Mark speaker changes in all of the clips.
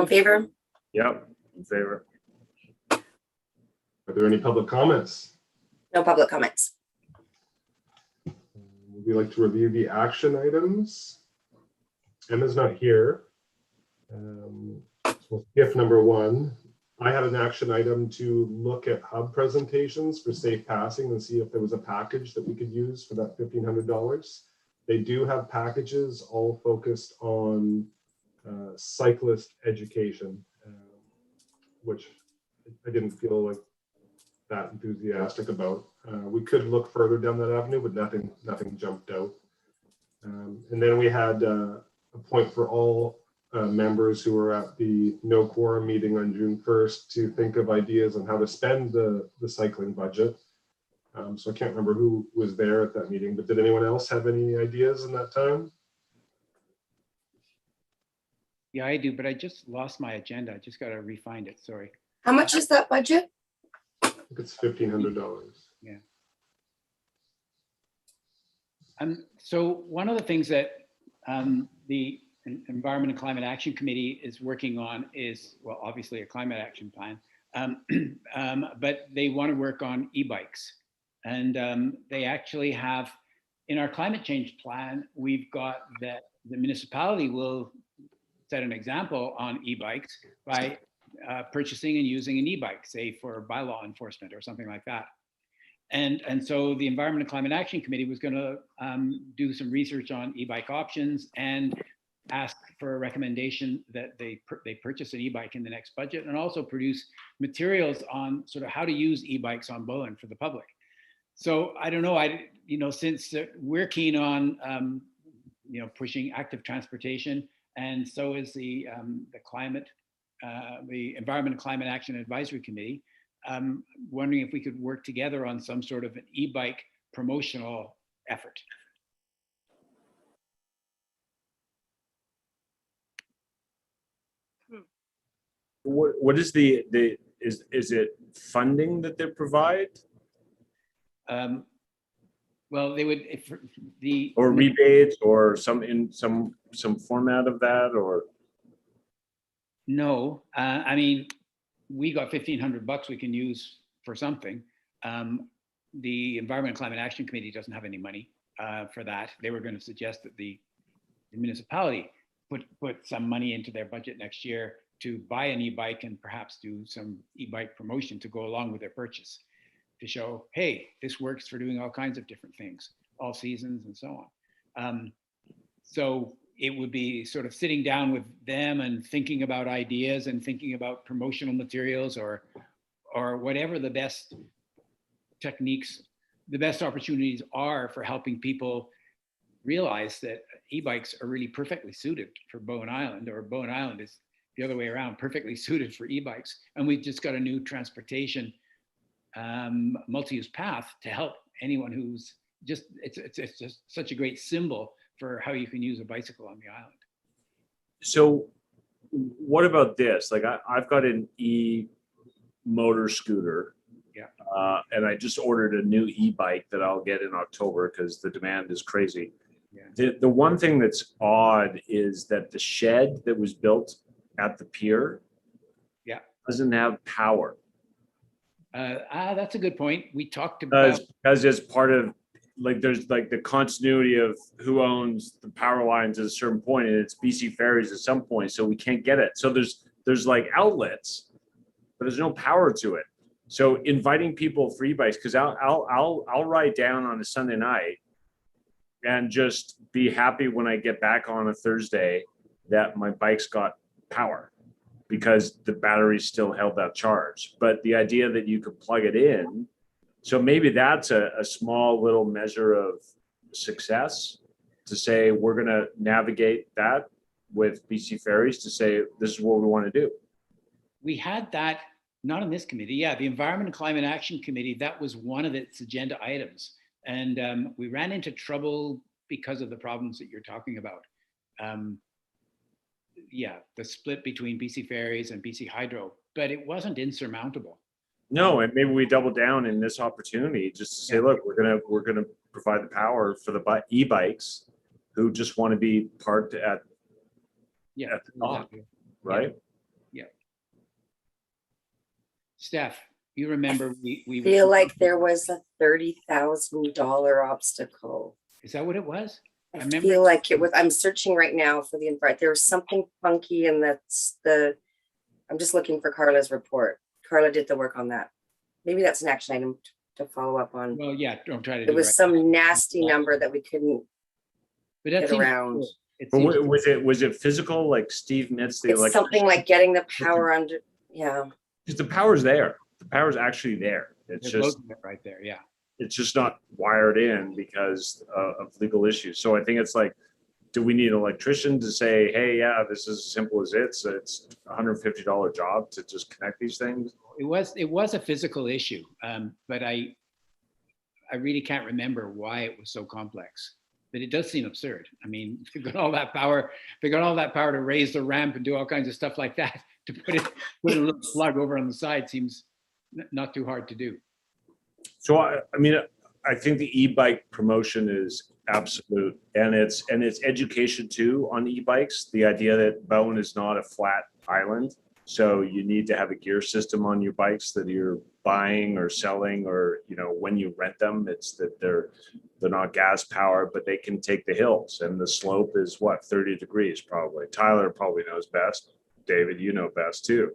Speaker 1: in favor?
Speaker 2: Yep, in favor.
Speaker 3: Are there any public comments?
Speaker 1: No public comments.
Speaker 3: Would we like to review the action items? Emma's not here. So gift number one, I had an action item to look at hub presentations for safe passing and see if there was a package that we could use for that $1,500. They do have packages all focused on cyclist education, which I didn't feel like that enthusiastic about. We could look further down that avenue, but nothing jumped out. And then we had a point for all members who were at the no quorum meeting on June 1st to think of ideas on how to spend the cycling budget. So I can't remember who was there at that meeting, but did anyone else have any ideas in that time?
Speaker 4: Yeah, I do, but I just lost my agenda. I just got to re-find it. Sorry.
Speaker 1: How much is that budget?
Speaker 3: I think it's $1,500.
Speaker 4: Yeah. So one of the things that the Environment and Climate Action Committee is working on is, well, obviously a climate action plan, but they want to work on e-bikes. And they actually have, in our climate change plan, we've got that the municipality will set an example on e-bikes by purchasing and using an e-bike, say for bylaw enforcement or something like that. And so the Environment and Climate Action Committee was going to do some research on e-bike options and ask for a recommendation that they purchase an e-bike in the next budget, and also produce materials on sort of how to use e-bikes on Bowen for the public. So I don't know, since we're keen on pushing active transportation, and so is the Environment and Climate Action Advisory Committee, wondering if we could work together on some sort of an e-bike promotional effort.
Speaker 2: What is is it funding that they provide?
Speaker 4: Well, they would,
Speaker 2: or rebates or some format of that, or?
Speaker 4: No, I mean, we got $1,500 we can use for something. The Environment and Climate Action Committee doesn't have any money for that. They were going to suggest that the municipality put some money into their budget next year to buy an e-bike and perhaps do some e-bike promotion to go along with their purchase, to show, hey, this works for doing all kinds of different things, all seasons and so on. So it would be sort of sitting down with them and thinking about ideas and thinking about promotional materials or whatever the best techniques, the best opportunities are for helping people realize that e-bikes are really perfectly suited for Bowen Island, or Bowen Island is the other way around, perfectly suited for e-bikes. And we've just got a new transportation multi-use path to help anyone who's just, it's just such a great symbol for how you can use a bicycle on the island.
Speaker 2: So what about this? Like I've got an e-motor scooter.
Speaker 4: Yeah.
Speaker 2: And I just ordered a new e-bike that I'll get in October because the demand is crazy. Yeah. The one thing that's odd is that the shed that was built at the pier, yeah, doesn't have power.
Speaker 4: That's a good point. We talked about,
Speaker 2: as part of, like, there's like the continuity of who owns the power lines at a certain point, and it's BC Ferries at some point, so we can't get it. So there's like outlets, but there's no power to it. So inviting people for e-bikes, because I'll ride down on a Sunday night and just be happy when I get back on a Thursday that my bike's got power, because the battery still held that charge. But the idea that you could plug it in, so maybe that's a small little measure of success, to say we're going to navigate that with BC Ferries to say this is what we want to do.
Speaker 4: We had that, not in this committee. Yeah, the Environment and Climate Action Committee, that was one of its agenda items. And we ran into trouble because of the problems that you're talking about. Yeah, the split between BC Ferries and BC Hydro, but it wasn't insurmountable.
Speaker 2: No, and maybe we double down in this opportunity just to say, look, we're gonna provide the power for the e-bikes who just want to be parked at the dock, right?
Speaker 4: Steph, you remember we
Speaker 1: Feel like there was a $30,000 obstacle.
Speaker 4: Is that what it was?
Speaker 1: I
Speaker 4: remember
Speaker 1: feel like it was, I'm searching right now for the invite. There was something funky and I'm just looking for Carla's report. Carla did the work on that. Maybe that's an action item to follow up on.
Speaker 4: Well, yeah, don't try to
Speaker 1: It
Speaker 4: do
Speaker 1: was
Speaker 4: right
Speaker 1: some
Speaker 4: now.
Speaker 1: nasty number that we couldn't
Speaker 4: But that
Speaker 1: get
Speaker 4: seems
Speaker 1: around.
Speaker 4: it
Speaker 2: But
Speaker 4: seems
Speaker 2: was it physical, like Steve Mitz, the
Speaker 1: It's something like getting the power under, yeah.
Speaker 2: because the power's there. The power's actually there. It's
Speaker 4: there's
Speaker 2: just,
Speaker 4: loads of it right there. Yeah.
Speaker 2: it's just not wired in because of legal issues. So I think it's like, do we need an electrician to say, hey, yeah, this is as simple as it's $150 job to just connect these things?
Speaker 4: It was a physical issue, but I really can't remember why it was so complex. But it does seem absurd. I mean, if they've got all that power, to raise the ramp and do all kinds of stuff like that, to put a little plug over on the side seems not too hard to do.
Speaker 2: So I mean, I think the e-bike promotion is absolute, and it's education too on e-bikes. The idea that Bowen is not a flat island, so you need to have a gear system on your bikes that you're buying or selling, or when you rent them, it's that they're not gas powered, but they can take the hills, and the slope is what, 30 degrees probably. Tyler probably knows best. David, you know best too.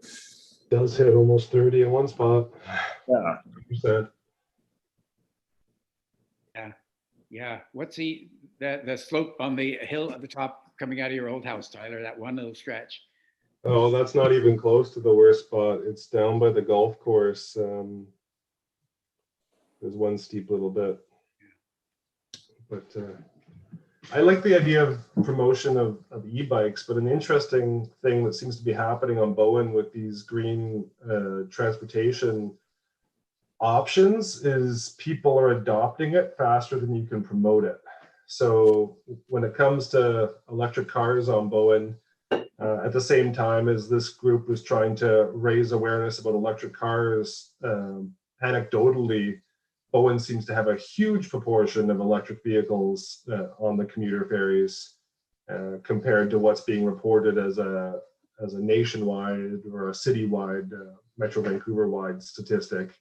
Speaker 3: Does hit almost 30 in one spot.
Speaker 2: Yeah.
Speaker 3: 100%.
Speaker 4: Yeah. What's the slope on the hill at the top coming out of your old house, Tyler? That one little stretch.
Speaker 3: Oh, that's not even close to the worst spot. It's down by the golf course. There's one steep little bit. But I like the idea of promotion of e-bikes, but an interesting thing that seems to be happening on Bowen with these green transportation options is people are adopting it faster than you can promote it. So when it comes to electric cars on Bowen, at the same time as this group was trying to raise awareness about electric cars, anecdotally, Bowen seems to have a huge proportion of electric vehicles on the commuter ferries compared to what's being reported as a nationwide or a citywide, Metro Vancouver-wide statistic.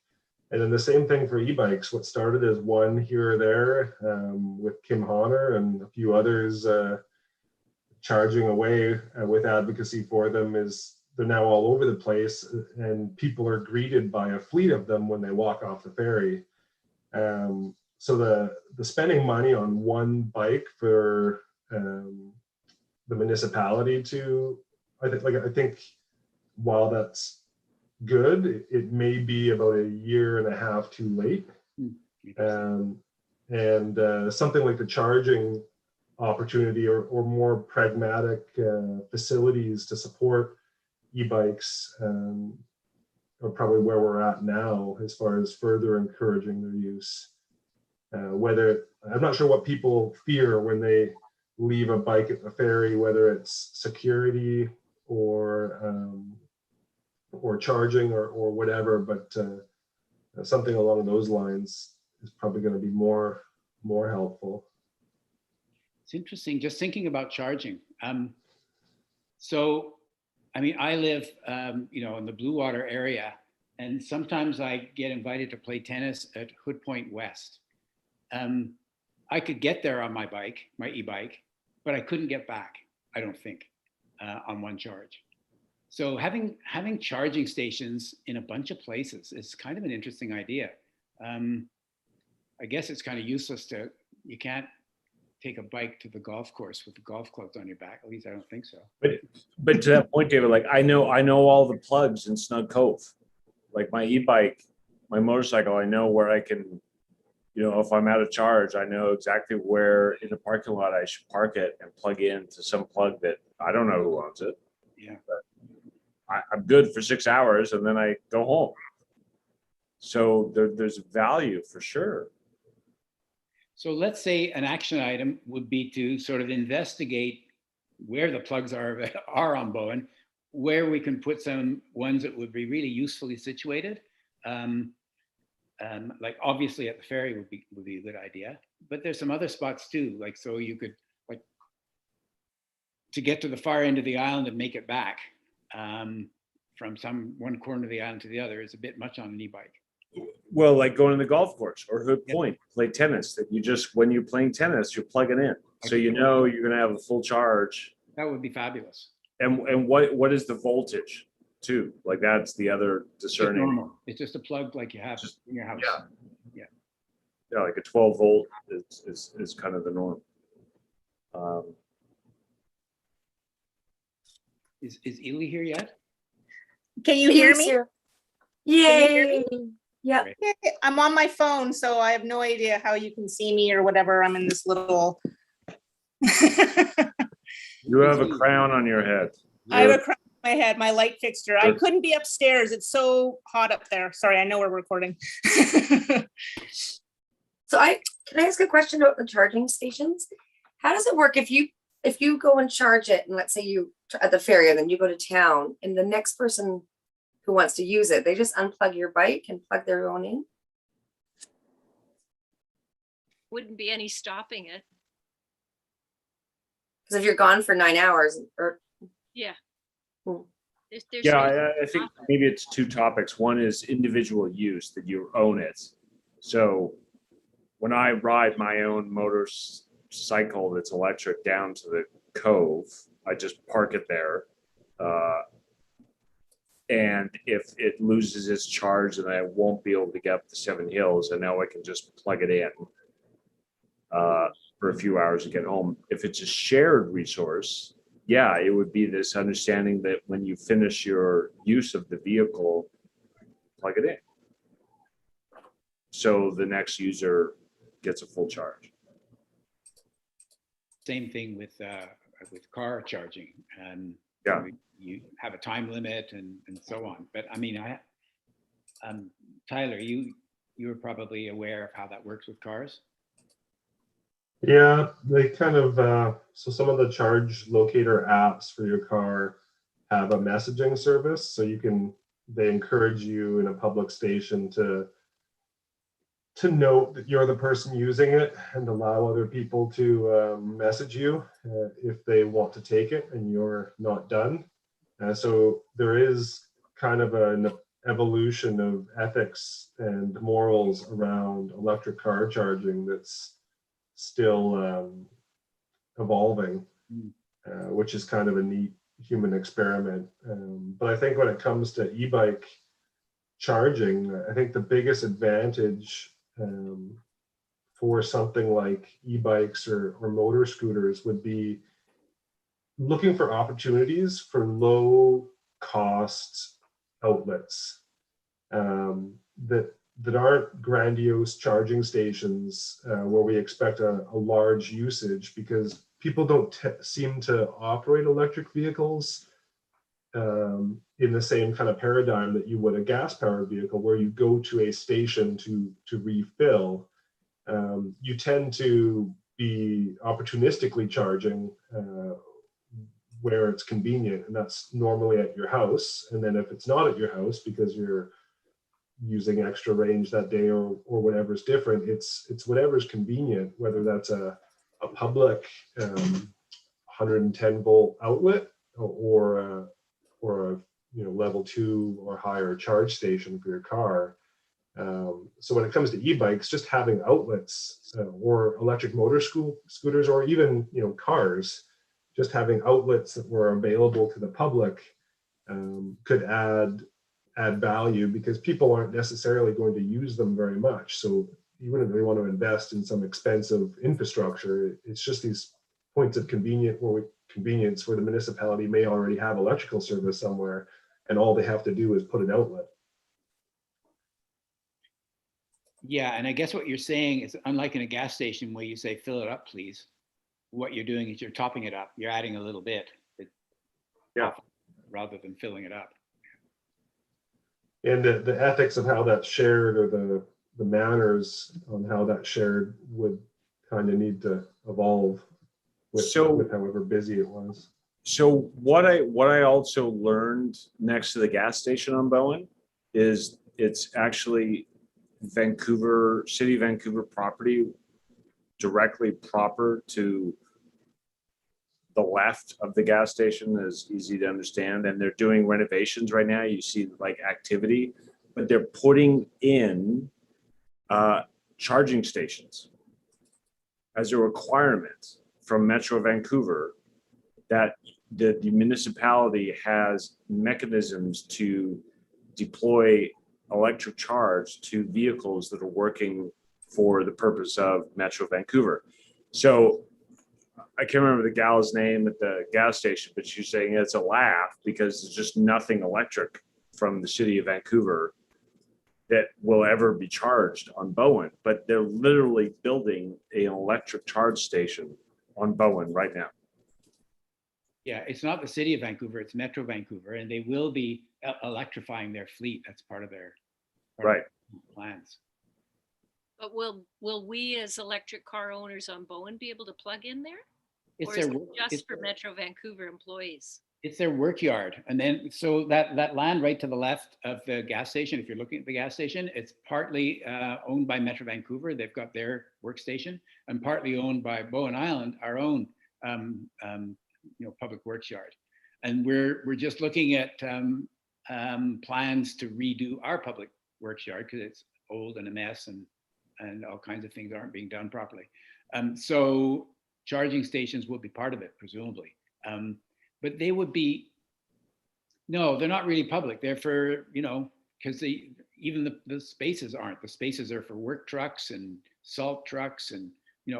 Speaker 3: And then the same thing for e-bikes. What started as one here or there with Kim Honor and a few others charging away with advocacy for them is they're now all over the place, and people are greeted by a fleet of them when they walk off the ferry. So the spending money on one bike for the municipality to, I think while that's good, it may be about a year and a half too late. And something like the charging opportunity or more pragmatic facilities to support e-bikes are probably where we're at now as far as further encouraging their use. I'm not sure what people fear when they leave a bike at the ferry, whether it's security or charging or whatever, but something along those lines is probably going to be more helpful.
Speaker 4: It's interesting just thinking about charging. So, I mean, I live, in the Blue Water area, and sometimes I get invited to play tennis at Hood Point West. I could get there on my e-bike, but I couldn't get back, I don't think, on one charge. So having charging stations in a bunch of places is kind of an interesting idea. I guess it's kind of useless you can't take a bike to the golf course with the golf clubs on your back. At least I don't think so.
Speaker 2: But to that point, David, like I know all the plugs in Snug Cove. Like my e-bike, my motorcycle, I know where I can, if I'm out of charge, I know exactly where in the parking lot I should park it and plug in to some plug that I don't know who owns it.
Speaker 4: Yeah.
Speaker 2: But I'm good for 6 hours and then I go home. So there's value for sure.
Speaker 4: So let's say an action item would be to sort of investigate where the plugs are on Bowen, where we can put some ones that would be really usefully situated. Like obviously at the ferry would be a good idea, but there's some other spots too. Like, so you could, like, to get to the far end of the island and make it back. from one corner of the island to the other is a bit much on an e-bike.
Speaker 2: Well, like going to the golf course or Hood
Speaker 4: Yeah.
Speaker 2: Point, play tennis, that you just, when you're playing tennis, you're plugging in. So you know you're gonna have a full charge.
Speaker 4: That would be fabulous.
Speaker 2: And what is the voltage too? Like that's the other
Speaker 4: Just
Speaker 2: discerning.
Speaker 4: normal. It's just a plug like you have
Speaker 2: Just-
Speaker 4: in your house.
Speaker 2: Yeah, like a 12 volt is kind of the norm.
Speaker 4: Is Ely here yet?
Speaker 5: Can you hear me?
Speaker 1: Yay. Yeah.
Speaker 5: I'm on my phone, so I have no idea how you can see me or whatever. I'm in this little.
Speaker 2: You have a crown on your head.
Speaker 5: I have a crown on my head, my light fixture. I couldn't be upstairs. It's so hot up there. Sorry, I know we're recording.
Speaker 1: So can I ask a question about the charging stations? How does it work if you go and charge it, and let's say you at the ferry, and then you go to town, and the next person who wants to use it, they just unplug your bike and plug their own in?
Speaker 6: Wouldn't be any stopping it.
Speaker 1: Because if you're gone for 9 hours, or
Speaker 6: Yeah.
Speaker 1: Hmm.
Speaker 6: There's
Speaker 2: Yeah, I think maybe it's two topics. One is individual use, that you own it. So when I ride my own motorcycle that's electric down to the cove, I just park it there. And if it loses its charge and I won't be able to get up the 7 hills, and now I can just plug it in for a few hours to get home. If it's a shared resource, yeah, it would be this understanding that when you finish your use of the vehicle, plug it in. So the next user gets a full charge.
Speaker 4: Same thing with car charging.
Speaker 2: Yeah.
Speaker 4: You have a time limit and so on. But I mean, Tyler, you're probably aware of how that works with cars.
Speaker 3: Yeah, they kind of, so some of the charge locator apps for your car have a messaging service. So they encourage you in a public station to note that you're the person using it and allow other people to message you if they want to take it and you're not done. So there is kind of an evolution of ethics and morals around electric car charging that's still evolving, which is kind of a neat human experiment. But I think when it comes to e-bike charging, I think the biggest advantage for something like e-bikes or motor scooters would be looking for opportunities for low cost outlets that aren't grandiose charging stations where we expect a large usage, because people don't seem to operate electric vehicles in the same kind of paradigm that you would a gas powered vehicle, where you go to a station to refill. You tend to be opportunistically charging where it's convenient, and that's normally at your house. And then if it's not at your house because you're using extra range that day or whatever's different, it's whatever's convenient, whether that's a public 110 volt outlet or a level 2 or higher charge station for your car. So when it comes to e-bikes, just having outlets or electric motor scooters, or even cars, just having outlets that were available to the public could add value, because people aren't necessarily going to use them very much. So you wouldn't really want to invest in some expensive infrastructure. It's just these points of convenience where the municipality may already have electrical service somewhere, and all they have to do is put an outlet.
Speaker 4: Yeah, and I guess what you're saying is, unlike in a gas station where you say, fill it up, please, what you're doing is you're topping it up. You're adding a little bit, rather than filling it up.
Speaker 3: And the ethics of how that's shared, or the manners on how that's shared, would kind of need to evolve with however busy it was.
Speaker 2: So what I also learned next to the gas station on Bowen is it's actually City of Vancouver property, directly proper to the left of the gas station is easy to understand, and they're doing renovations right now. You see like activity, but they're putting in charging stations as a requirement from Metro Vancouver, that the municipality has mechanisms to deploy electric charge to vehicles that are working for the purpose of Metro Vancouver. So I can't remember the gal's name at the gas station, but she's saying it's a laugh because there's just nothing electric from the city of Vancouver that will ever be charged on Bowen, but they're literally building an electric charge station on Bowen right now.
Speaker 4: Yeah, it's not the city of Vancouver, it's Metro Vancouver, and they will be electrifying their fleet. That's part of their
Speaker 2: Right.
Speaker 4: plans.
Speaker 6: But will we as electric car owners on Bowen be able to plug in there?
Speaker 4: It's
Speaker 6: Or is
Speaker 4: their
Speaker 6: it
Speaker 4: it's,
Speaker 6: just for Metro Vancouver employees?
Speaker 4: it's their work yard. And then so that land right to the left of the gas station, if you're looking at the gas station, it's partly owned by Metro Vancouver. They've got their workstation, and partly owned by Bowen Island, our own public works yard. And we're just looking at plans to redo our public works yard because it's old and a mess, and all kinds of things aren't being done properly. So charging stations will be part of it, presumably. But they would be, no, they're not really public. They're for, because even the spaces aren't. The spaces are for work trucks and salt trucks and,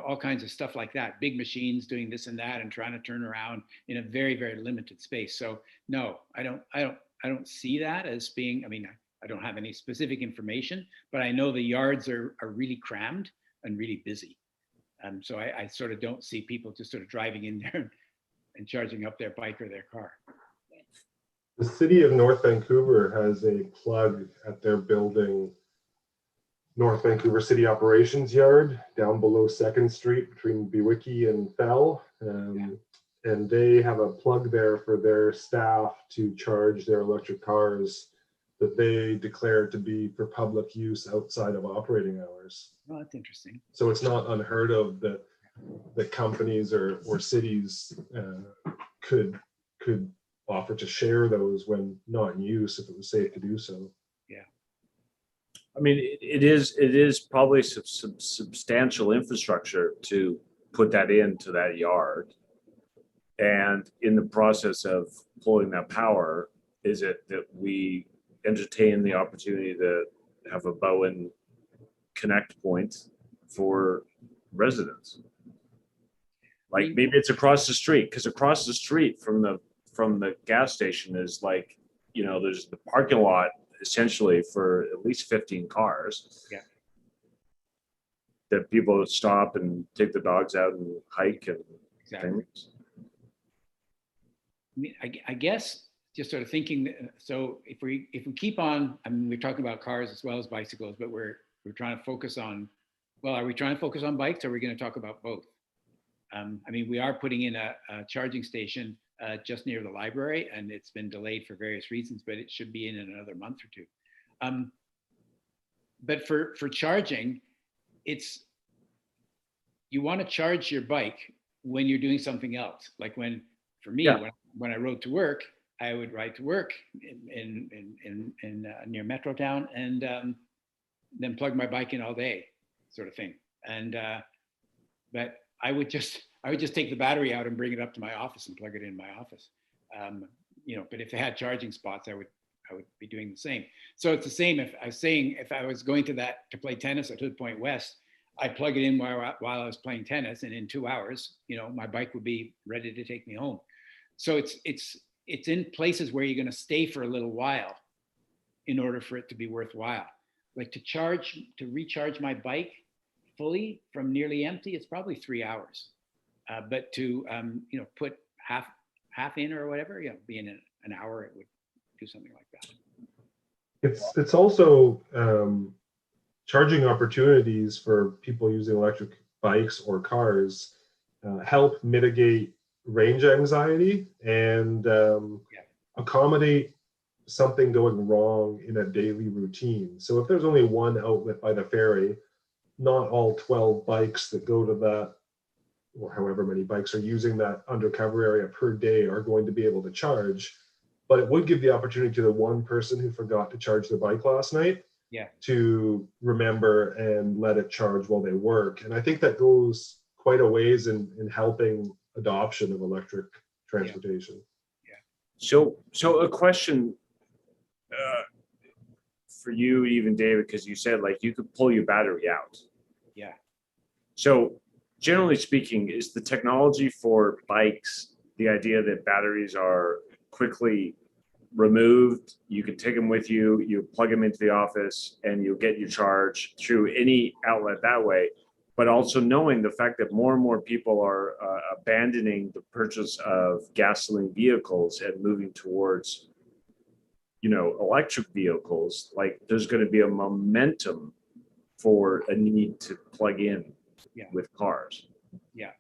Speaker 4: all kinds of stuff like that. Big machines doing this and that and trying to turn around in a very, very limited space. So no, I don't see that as being, I don't have any specific information, but I know the yards are really crammed and really busy. So I sort of don't see people just sort of driving in there and charging up their bike or their car.
Speaker 3: The city of North Vancouver has a plug at their building, North Vancouver City Operations Yard, down below 2nd Street between Bewicki and Fell. And they have a plug there for their staff to charge their electric cars that they declare to be for public use outside of operating hours.
Speaker 4: Oh, that's interesting.
Speaker 3: So it's not unheard of that companies or cities could offer to share those when not in use if it was safe to do so.
Speaker 4: Yeah.
Speaker 2: It is probably some substantial infrastructure to put that into that yard. And in the process of pulling that power, is it that we entertain the opportunity to have a Bowen connect point for residents? Like maybe it's across the street, because across the street from the gas station is like, there's the parking lot essentially for at least 15 cars.
Speaker 4: Yeah.
Speaker 2: That people stop and take the dogs out and hike and
Speaker 4: Exactly.
Speaker 2: things.
Speaker 4: I guess just sort of thinking, so if we keep on, we're talking about cars as well as bicycles, but we're trying to focus on, are we trying to focus on bikes, or are we going to talk about both? We are putting in a charging station just near the library, and it's been delayed for various reasons, but it should be in another month or two. But for charging, you want to charge your bike when you're doing something else. Like for me, when I rode to work, I would ride to work in near Metrotown, and then plug my bike in all day, sort of thing. And but I would just take the battery out and bring it up to my office and plug it in my office. But if they had charging spots, I would be doing the same. So it's the same. If I was going to play tennis at Hood Point West, I plug it in while I was playing tennis, and in 2 hours, my bike would be ready to take me home. So it's in places where you're going to stay for a little while in order for it to be worthwhile. Like to recharge my bike fully from nearly empty, it's probably 3 hours. But to put half in or whatever, be in an hour, it would do something like that.
Speaker 3: It's also charging opportunities for people using electric bikes or cars help mitigate range anxiety and accommodate something going wrong in a daily routine. So if there's only one outlet by the ferry, not all 12 bikes that go to that or however many bikes are using that undercover area per day are going to be able to charge. But it would give the opportunity to the one person who forgot to charge their bike last night to remember and let it charge while they work. And I think that goes quite a ways in helping adoption of electric transportation.
Speaker 2: So a question for you, even David, because you said like you could pull your battery out.
Speaker 4: Yeah.
Speaker 2: So generally speaking, is the technology for bikes the idea that batteries are quickly removed, you can take them with you, you plug them into the office, and you'll get your charge through any outlet that way, but also knowing the fact that more and more people are abandoning the purchase of gasoline vehicles and moving towards, you know, electric vehicles, like there's going to be a momentum for a need to plug in with cars.
Speaker 4: Yeah.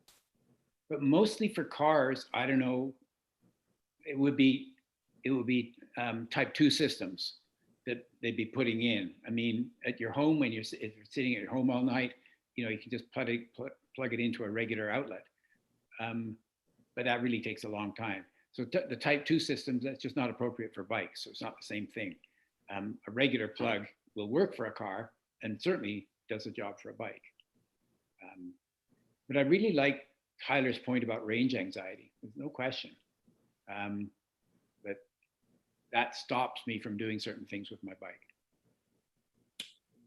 Speaker 4: But mostly for cars, I don't know, it would be type 2 systems that they'd be putting in. I mean, at your home, when if you're sitting at your home all night, you know, you can just plug it into a regular outlet. But that really takes a long time. So the type 2 systems, that's just not appropriate for bikes. So it's not the same thing. A regular plug will work for a car and certainly does a job for a bike. But I really like Tyler's point about range anxiety. There's no question. But that stops me from doing certain things with my bike.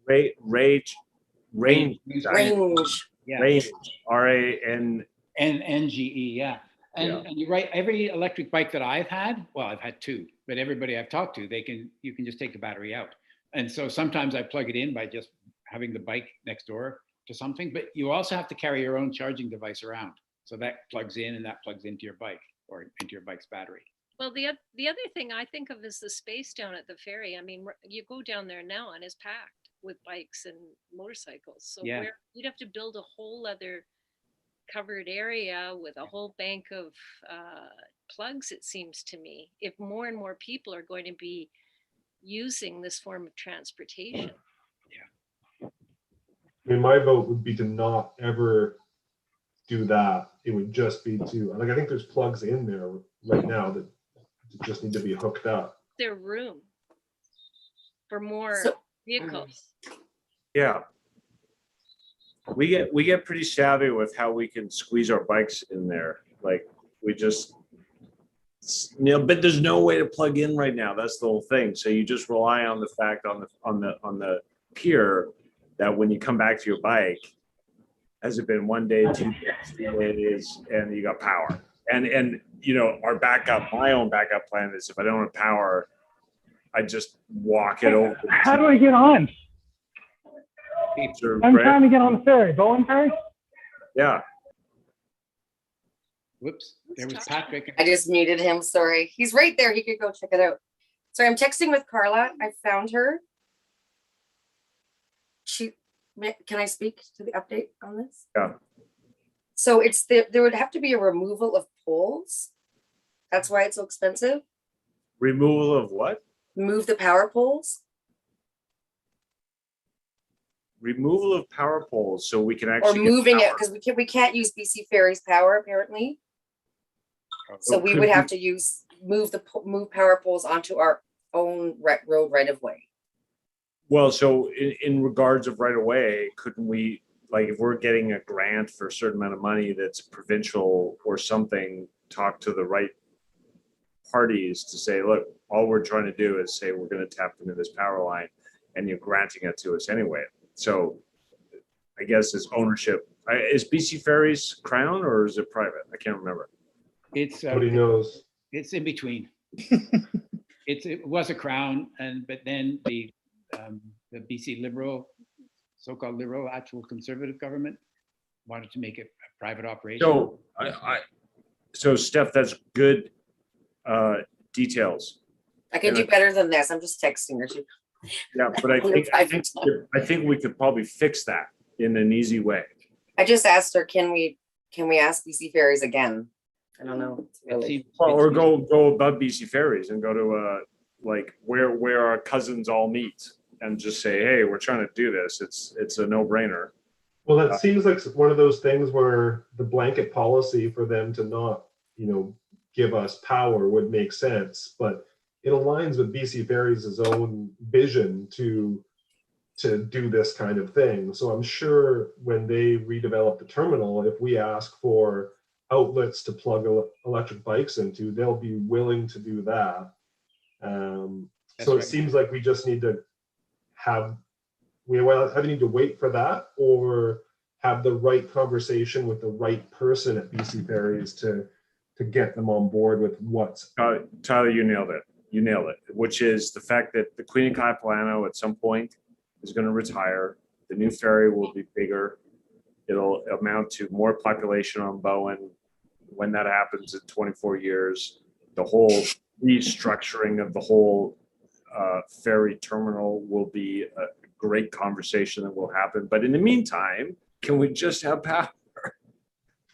Speaker 2: Range.
Speaker 1: Range.
Speaker 4: Yeah.
Speaker 2: Range. RAN.
Speaker 4: NGE, yeah. And you're right, every electric bike that I've had, well, I've had 2, but everybody I've talked to, you can just take the battery out. And so sometimes I plug it in by just having the bike next door to something, but you also have to carry your own charging device around. So that plugs in and that plugs into your bike or into your bike's battery.
Speaker 6: Well, the other thing I think of is the space down at the ferry. I mean, you go down there now and it's packed with bikes and motorcycles. So you'd have to build a whole other covered area with a whole bank of plugs, it seems to me, if more and more people are going to be using this form of transportation.
Speaker 3: I mean, my vote would be to not ever do that. It would just be to, like, I think there's plugs in there right now that just need to be hooked up.
Speaker 6: Their room for more vehicles.
Speaker 2: Yeah. We get pretty savvy with how we can squeeze our bikes in there. Like we just, you know, but there's no way to plug in right now. That's the whole thing. So you just rely on the fact on the pier that when you come back to your bike, has it been 1 day, 2 days, 3 days, and you got power. And you know, my own backup plan is if I don't have power, I just walk it over.
Speaker 7: How do I get on? I'm trying to get on the ferry. Bowen Ferry?
Speaker 2: Yeah.
Speaker 4: Whoops, there was Patrick.
Speaker 1: I just muted him, sorry. He's right there, he could go check it out. Sorry, I'm texting with Carla, I found her. Can I speak to the update on this?
Speaker 2: Yeah.
Speaker 1: So there would have to be a removal of poles. That's why it's so expensive.
Speaker 2: Removal of what?
Speaker 1: Move the power poles.
Speaker 2: Removal of power poles so we can actually
Speaker 1: Or moving it, because we can't use BC Ferry's power apparently. So we would have to move power poles onto our own road right of way.
Speaker 2: Well, so in regards of right away, couldn't we, like if we're getting a grant for a certain amount of money that's provincial or something, talk to the right parties to say, look, all we're trying to do is say we're going to tap into this power line and you're granting it to us anyway. So I guess it's ownership. Is BC Ferries Crown or is it private? I can't remember.
Speaker 4: It's
Speaker 3: Nobody knows.
Speaker 4: It's in between. It was a Crown, but then the BC Liberal, so-called Liberal, actual Conservative government wanted to make it a private operation.
Speaker 2: So so Steph, that's good details.
Speaker 1: I can do better than this. I'm just texting her.
Speaker 2: Yeah, but I think we could probably fix that in an easy way.
Speaker 1: I just asked her, can we ask BC Ferries again? I don't know. Really.
Speaker 2: Well, or go above BC Ferries and go to like where our cousins all meet and just say, hey, we're trying to do this. It's a no-brainer.
Speaker 3: Well, that seems like one of those things where the blanket policy for them to not, give us power would make sense, but it aligns with BC Ferries' own vision to do this kind of thing. So I'm sure when they redevelop the terminal, if we ask for outlets to plug electric bikes into, they'll be willing to do that. So it seems like we just need to we either need to wait for that or have the right conversation with the right person at BC Ferries to get them on board with what's.
Speaker 2: Tyler, you nailed it. You nailed it, which is the fact that the Queen of Capistrano at some point is going to retire. The new ferry will be bigger. It'll amount to more population on Bowen. When that happens in 24 years, the whole restructuring of the whole ferry terminal will be a great conversation that will happen. But in the meantime, can we just have power?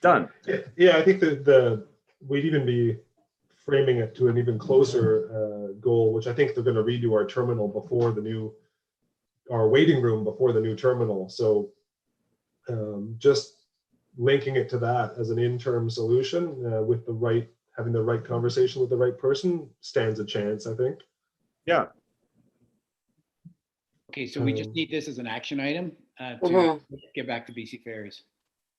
Speaker 2: Done.
Speaker 3: Yeah, I think that we'd even be framing it to an even closer goal, which I think they're going to redo our terminal before our waiting room before the new terminal. So just linking it to that as an interim solution with having the right conversation with the right person stands a chance, I think.
Speaker 2: Yeah.
Speaker 4: Okay, so we just need this as an action item to get back to BC Ferries.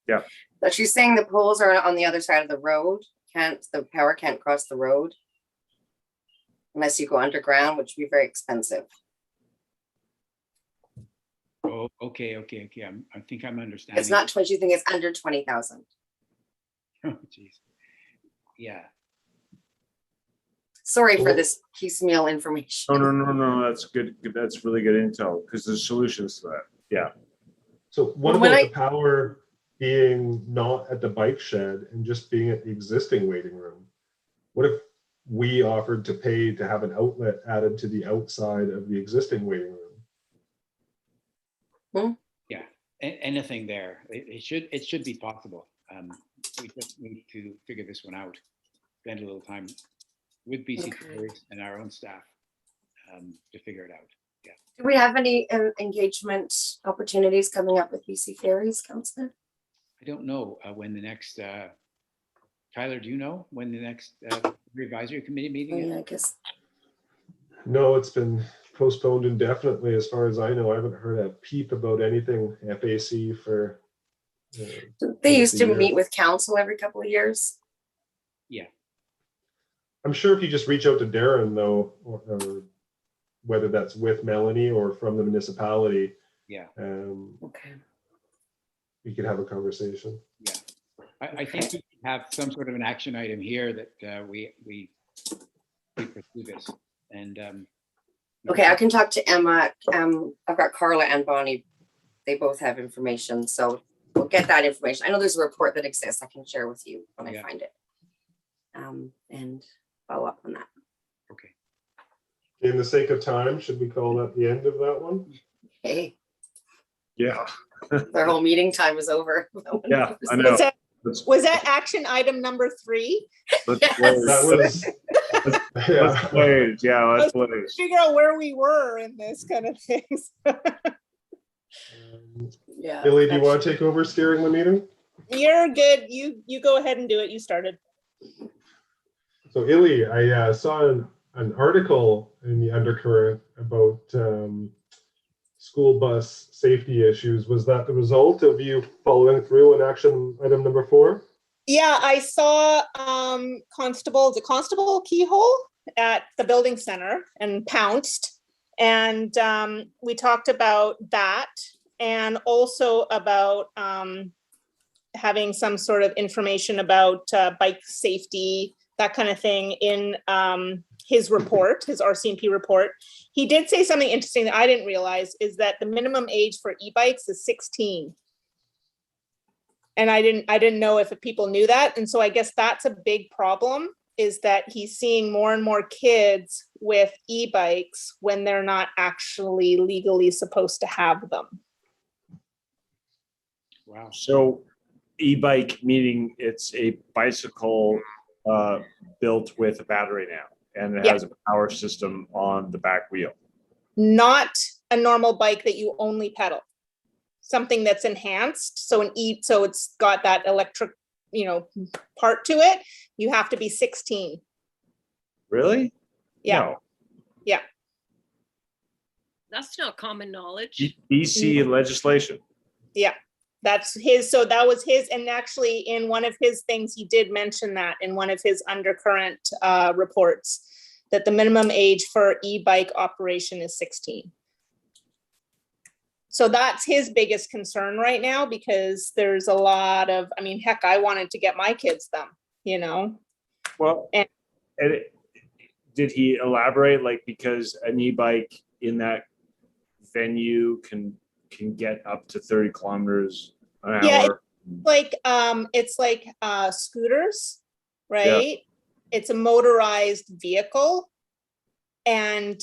Speaker 2: Yeah.
Speaker 1: But she's saying the poles are on the other side of the road. The power can't cross the road unless you go underground, which would be very expensive.
Speaker 4: Oh, okay. I think I'm understanding.
Speaker 1: It's not 20, you think it's under 20,000.
Speaker 4: Oh, geez. Yeah.
Speaker 1: Sorry for this piecemeal information.
Speaker 2: No. That's good. That's really good intel because there's solutions to that. Yeah.
Speaker 3: So what about the power being not at the bike shed and just being at the existing waiting room? What if we offered to pay to have an outlet added to the outside of the existing waiting room?
Speaker 4: Yeah, anything there. It should be possible. We just need to figure this one out. Spend a little time with BC Ferries and our own staff to figure it out. Yeah.
Speaker 1: Do we have any engagement opportunities coming up with BC Ferries, Councillor?
Speaker 4: I don't know when the next, Tyler, do you know when the next advisory committee meeting is?
Speaker 1: Yeah, I guess.
Speaker 3: No, it's been postponed indefinitely as far as I know. I haven't heard a peep about anything FAC for.
Speaker 1: They used to meet with council every couple of years.
Speaker 4: Yeah.
Speaker 3: I'm sure if you just reach out to Darren though, or whether that's with Melanie or from the municipality.
Speaker 4: Yeah.
Speaker 1: Okay.
Speaker 3: We could have a conversation.
Speaker 4: Yeah. I think we have some sort of an action item here that we pursue this. And
Speaker 1: okay, I can talk to Emma. I've got Carla and Bonnie. They both have information, so we'll get that information. I know there's a report that exists. I can share with you when I find it, and follow up on that.
Speaker 4: Okay.
Speaker 3: In the sake of time, should we call that the end of that one?
Speaker 1: Hey,
Speaker 2: Yeah.
Speaker 1: their whole meeting time is over.
Speaker 2: Yeah, I know.
Speaker 5: Was that action item number 3?
Speaker 1: Yes.
Speaker 3: That was.
Speaker 2: Let's play. Yeah, let's play.
Speaker 5: Figure out where we were in this kind of things.
Speaker 1: Yeah.
Speaker 3: Billy, do you want to take over steering the meeting?
Speaker 5: You're good. You go ahead and do it. You started.
Speaker 3: So Illy, I saw an article in the Undercurrent about school bus safety issues. Was that the result of you following through on action item number 4?
Speaker 5: Yeah, I saw the constable Keyhole at the building center and pounced. And we talked about that and also about having some sort of information about bike safety, that kind of thing in his report, his RCMP report. He did say something interesting that I didn't realize is that the minimum age for e-bikes is 16. And I didn't know if people knew that. And so I guess that's a big problem, is that he's seeing more and more kids with e-bikes when they're not actually legally supposed to have them.
Speaker 4: Wow.
Speaker 2: So e-bike meaning it's a bicycle built with a battery now, and it has a power system on the back wheel.
Speaker 5: Not a normal bike that you only pedal. something that's enhanced, so so it's got that electric, part to it, you have to be 16.
Speaker 2: Really?
Speaker 5: Yeah.
Speaker 2: No.
Speaker 6: That's not common knowledge.
Speaker 2: BC legislation.
Speaker 5: Yeah, that's his, so that was his, and actually in one of his things, he did mention that in one of his undercurrent reports, that the minimum age for e-bike operation is 16. So that's his biggest concern right now, because there's a lot of, I mean, heck, I wanted to get my kids them,
Speaker 2: Well,
Speaker 5: And-
Speaker 2: did he elaborate, like, because an e-bike in that venue can get up to 30 kilometers an
Speaker 5: Yeah,
Speaker 2: hour?
Speaker 5: it's like scooters, right? It's a motorized vehicle. And,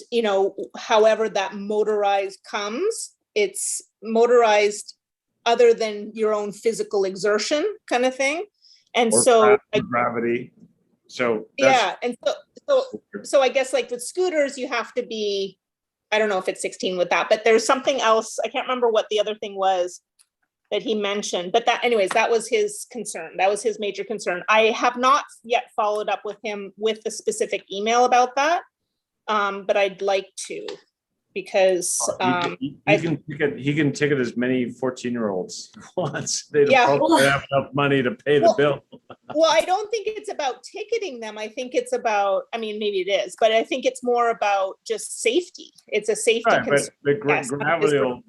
Speaker 5: however that motorized comes, it's motorized other than your own physical exertion kind of thing. And
Speaker 2: Or
Speaker 5: so,
Speaker 2: gravity. So
Speaker 5: yeah. And so I guess like with scooters, you have to be, I don't know if it's 16 with that, but there's something else. I can't remember what the other thing was that he mentioned, but anyways, that was his concern. That was his major concern. I have not yet followed up with him with the specific email about that. But I'd like to, because
Speaker 2: he can ticket as many 14-year-olds wants. They
Speaker 5: Yeah.
Speaker 2: probably have enough money to pay the bill.
Speaker 5: well, I don't think it's about ticketing them. I think it's about, I mean, maybe it is, but I think it's more about just safety. It's a safety
Speaker 2: Right, but
Speaker 5: concern.
Speaker 2: the
Speaker 5: Yes,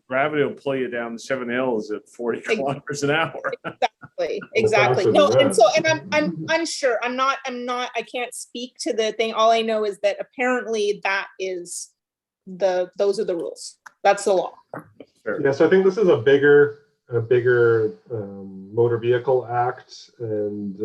Speaker 2: gravity will pull you down the 7 hills at 40 kilometers an hour.
Speaker 5: Exactly.
Speaker 3: faster
Speaker 5: No,
Speaker 3: than
Speaker 5: and
Speaker 3: that.
Speaker 5: so, and I'm unsure. I'm not, I can't speak to the thing. All I know is that apparently that is those are the rules. That's the law.
Speaker 2: Fair.
Speaker 3: Yeah, so I think this is a bigger motor vehicle act and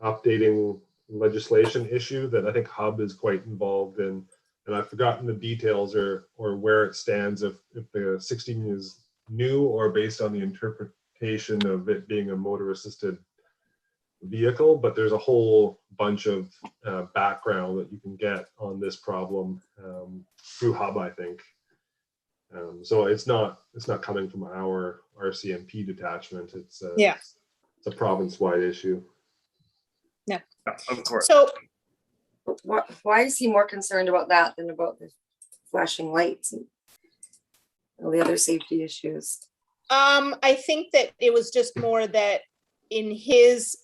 Speaker 3: updating legislation issue that I think Hub is quite involved in. And I've forgotten the details or where it stands, if the 16 is new or based on the interpretation of it being a motor assisted vehicle, but there's a whole bunch of background that you can get on this problem through Hub, I think. So it's not coming from our RCMP detachment. It's a province-wide issue.
Speaker 5: Yeah,
Speaker 2: of course.
Speaker 5: So
Speaker 1: Why is he more concerned about that than about the flashing lights and all the other safety issues?
Speaker 5: I think that it was just more that in his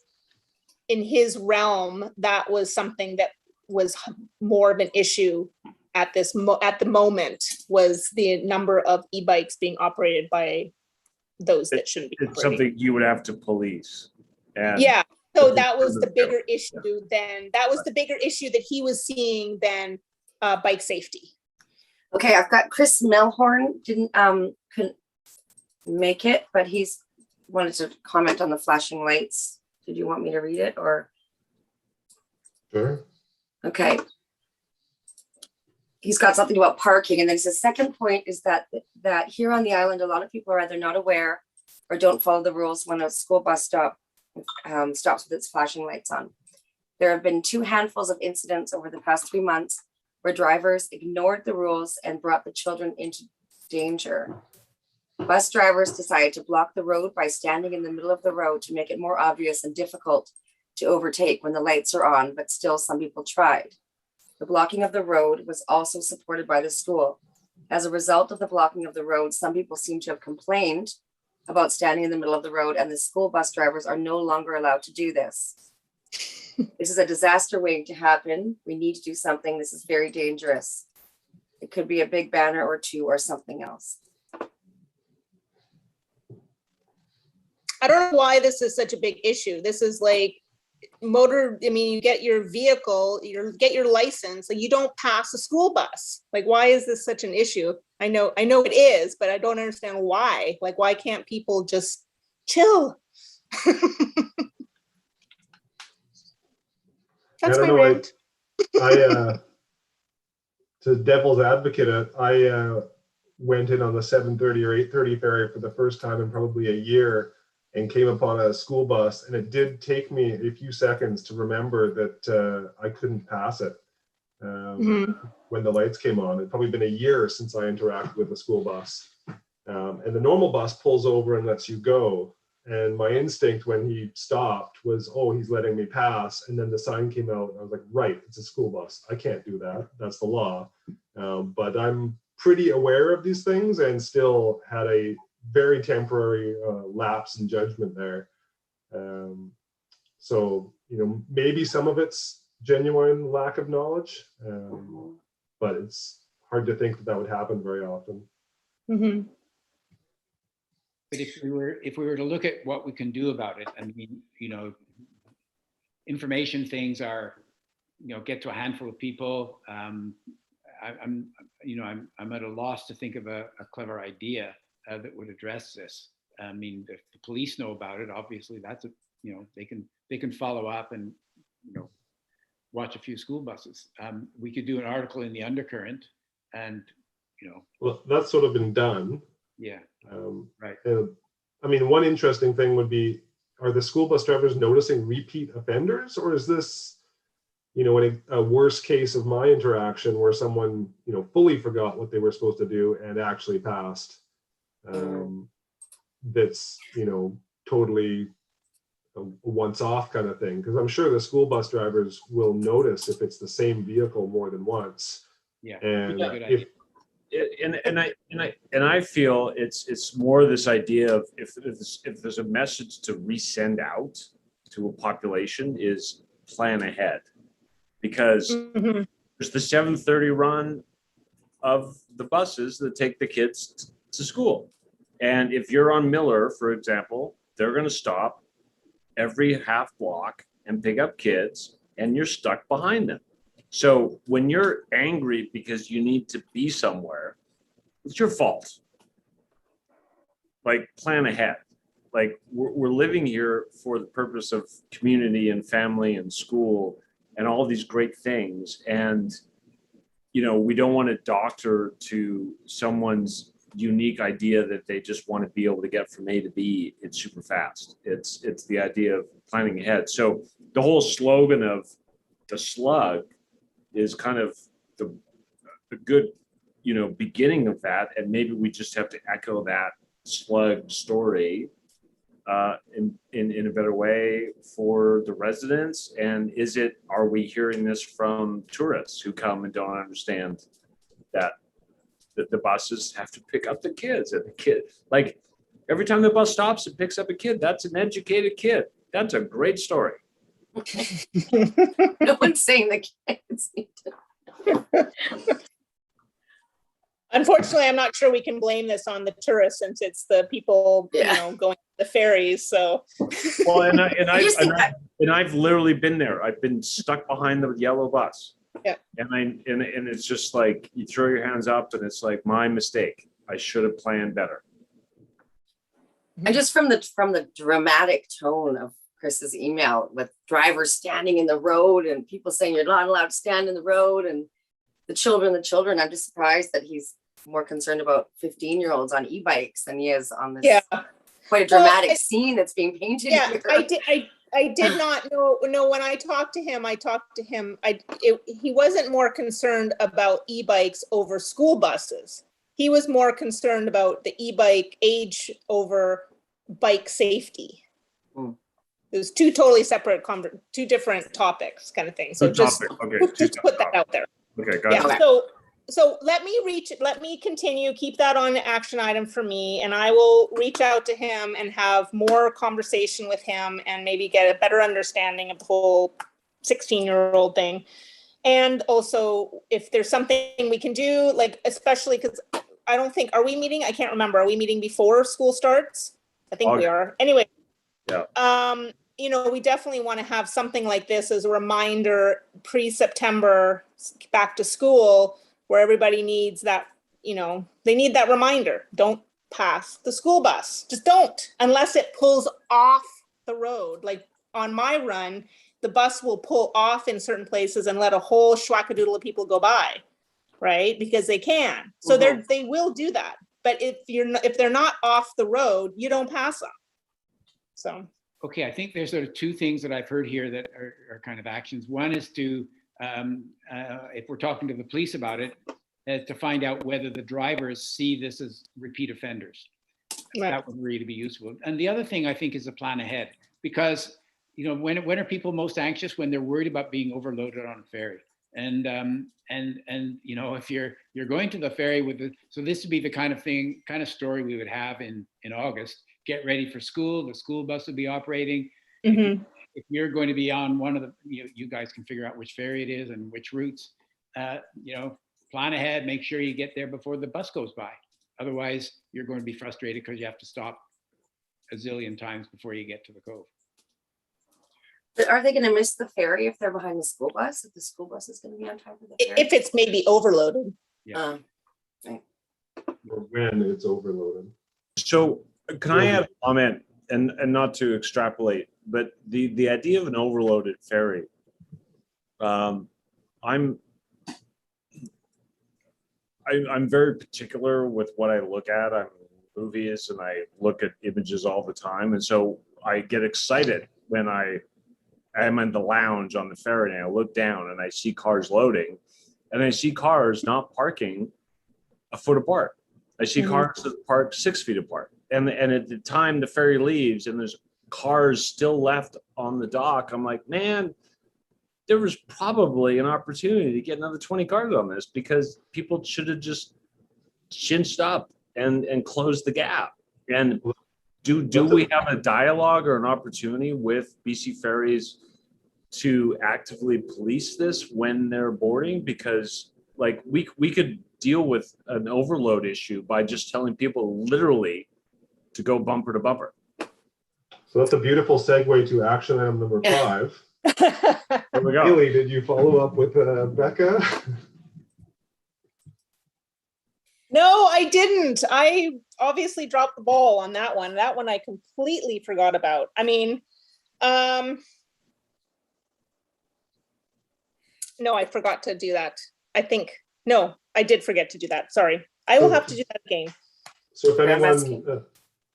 Speaker 5: realm, that was something that was more of an issue at the moment, was the number of e-bikes being operated by those that shouldn't be.
Speaker 2: It's something you would have to police. And
Speaker 5: Yeah. So that was the bigger issue that he was seeing than bike safety.
Speaker 1: Okay, I've got Chris Melhorn, couldn't make it, but he's wanted to comment on the flashing lights. Did you want me to read it or?
Speaker 3: Sure.
Speaker 1: Okay. He's got something about parking, and then his second point is that here on the island, a lot of people are either not aware or don't follow the rules when a school bus stops with its flashing lights on. There have been 2 handfuls of incidents over the past 3 months where drivers ignored the rules and brought the children into danger. Bus drivers decided to block the road by standing in the middle of the road to make it more obvious and difficult to overtake when the lights are on, but still some people tried. The blocking of the road was also supported by the school. As a result of the blocking of the road, some people seem to have complained about standing in the middle of the road, and the school bus drivers are no longer allowed to do this. This is a disaster waiting to happen. We need to do something. This is very dangerous. It could be a big banner or 2 or something else.
Speaker 5: I don't know why this is such a big issue. This is like you get your vehicle, get your license, like you don't pass a school bus. Like, why is this such an issue? I know it is, but I don't understand why. Like, why can't people just chill? That's my rant.
Speaker 3: To devil's advocate, I went in on the 7:30 or 8:30 ferry for the first time in probably a year and came upon a school bus, and it did take me a few seconds to remember that I couldn't pass it when the lights came on. It'd probably been a year since I interacted with a school bus. And the normal bus pulls over and lets you go. And my instinct when he stopped was, oh, he's letting me pass. And then the sign came out and I was like, right, it's a school bus. I can't do that. That's the law. But I'm pretty aware of these things and still had a very temporary lapse in judgment there. So, you know, maybe some of it's genuine lack of knowledge, but it's hard to think that that would happen very often.
Speaker 5: Mm-hmm.
Speaker 4: But if we were to look at what we can do about it, I mean, you know, information things are, you know, get to a handful of people. I'm at a loss to think of a clever idea that would address this. I mean, if the police know about it, obviously that's a, you know, they can follow up and, you know, watch a few school buses. We could do an article in the Undercurrent, and, you know.
Speaker 3: Well, that's sort of been done.
Speaker 4: Yeah. Right.
Speaker 3: I mean, one interesting thing would be, are the school bus drivers noticing repeat offenders, or is this, you know, a worst case of my interaction where someone, you know, fully forgot what they were supposed to do and actually passed? That's, you know, totally a once-off kind of thing, because I'm sure the school bus drivers will notice if it's the same vehicle more than once.
Speaker 4: Yeah.
Speaker 3: And
Speaker 4: Yeah.
Speaker 2: And I feel it's more this idea of if there's a message to resend out to a population is plan ahead, because there's the 7:30 run of the buses that take the kids to school. And if you're on Miller, for example, they're going to stop every half block and pick up kids, and you're stuck behind them. So when you're angry because you need to be somewhere, it's your fault. Like, plan ahead. Like, we're living here for the purpose of community and family and school and all these great things. And, you know, we don't want to doctor to someone's unique idea that they just want to be able to get from A to B. It's super fast. It's the idea of planning ahead. So the whole slogan of the slug is kind of the good, you know, beginning of that. And maybe we just have to echo that slug story in a better way for the residents. And are we hearing this from tourists who come and don't understand that the buses have to pick up the kids, and the kid, like, every time the bus stops and picks up a kid, that's an educated kid. That's a great story.
Speaker 1: No one's saying the kids need to.
Speaker 5: Unfortunately, I'm not sure we can blame this on the tourists, since it's the people, you know, going to the ferries. So,
Speaker 2: well, and I've literally been there. I've been stuck behind the yellow bus.
Speaker 5: Yeah.
Speaker 2: And it's just like, you throw your hands up and it's like, my mistake. I should have planned better.
Speaker 1: And just from the dramatic tone of Chris's email, with drivers standing in the road and people saying you're not allowed to stand in the road, and the children, I'm just surprised that he's more concerned about 15-year-olds on e-bikes than he is on this quite a dramatic scene that's being painted.
Speaker 5: Yeah,
Speaker 1: here.
Speaker 5: I did not know. No, when I talked to him, he wasn't more concerned about e-bikes over school buses. He was more concerned about the e-bike age over bike safety. It was two totally separate, two different topics, kind of thing. So just put that out there.
Speaker 2: Okay, got it.
Speaker 5: Yeah. So let me continue, keep that on the action item for me, and I will reach out to him and have more conversation with him and maybe get a better understanding of the whole 16-year-old thing. And also, if there's something we can do, like, especially because I don't think, are we meeting? I can't remember. Are we meeting before school starts? I think we are. Anyway.
Speaker 2: Yeah.
Speaker 5: You know, we definitely want to have something like this as a reminder pre-September back to school, where everybody needs that, you know, they need that reminder. Don't pass the school bus. Just don't, unless it pulls off the road. Like on my run, the bus will pull off in certain places and let a whole schwackadoodle of people go by, right? Because they can. So they will do that. But if they're not off the road, you don't pass them. So.
Speaker 4: Okay, I think there's sort of two things that I've heard here that are kind of actions. One is to, if we're talking to the police about it, to find out whether the drivers see this as repeat offenders.
Speaker 5: Right.
Speaker 4: That would really be useful. And the other thing I think is a plan ahead, because when are people most anxious? When they're worried about being overloaded on a ferry. And if you're going to the ferry so this would be the kind of story we would have in August. Get ready for school. The school bus would be operating.
Speaker 5: Mhm.
Speaker 4: If you're going to be on one of the, you guys can figure out which ferry it is and which routes. Plan ahead. Make sure you get there before the bus goes by. Otherwise, you're going to be frustrated because you have to stop a zillion times before you get to the cove.
Speaker 1: But are they gonna miss the ferry if they're behind the school bus? If the school bus is gonna be on top of the ferry?
Speaker 5: If it's maybe overloaded.
Speaker 4: Yeah.
Speaker 3: Or when it's overloaded.
Speaker 2: So can I add a comment, and not to extrapolate, but the idea of an overloaded ferry, I'm very particular with what I look at. I'm in movies and I look at images all the time. And so I get excited when I'm in the lounge on the ferry and I look down and I see cars loading and I see cars not parking a foot apart. I see cars that park 6 feet apart. And at the time the ferry leaves and there's cars still left on the dock, I'm like, man, there was probably an opportunity to get another 20 cars on this because people should have just cinched up and closed the gap. And do we have a dialogue or an opportunity with BC Ferries to actively police this when they're boarding? Because like we could deal with an overload issue by just telling people literally to go bumper to bumper.
Speaker 3: So that's a beautiful segue to action item number 5.
Speaker 2: There we go.
Speaker 3: Haley, did you follow up with Becca?
Speaker 5: No, I didn't. I obviously dropped the ball on that one. That one I completely forgot about. I mean, no, I forgot to do that. No, I did forget to do that. Sorry. I will have to do that again.
Speaker 3: So if anyone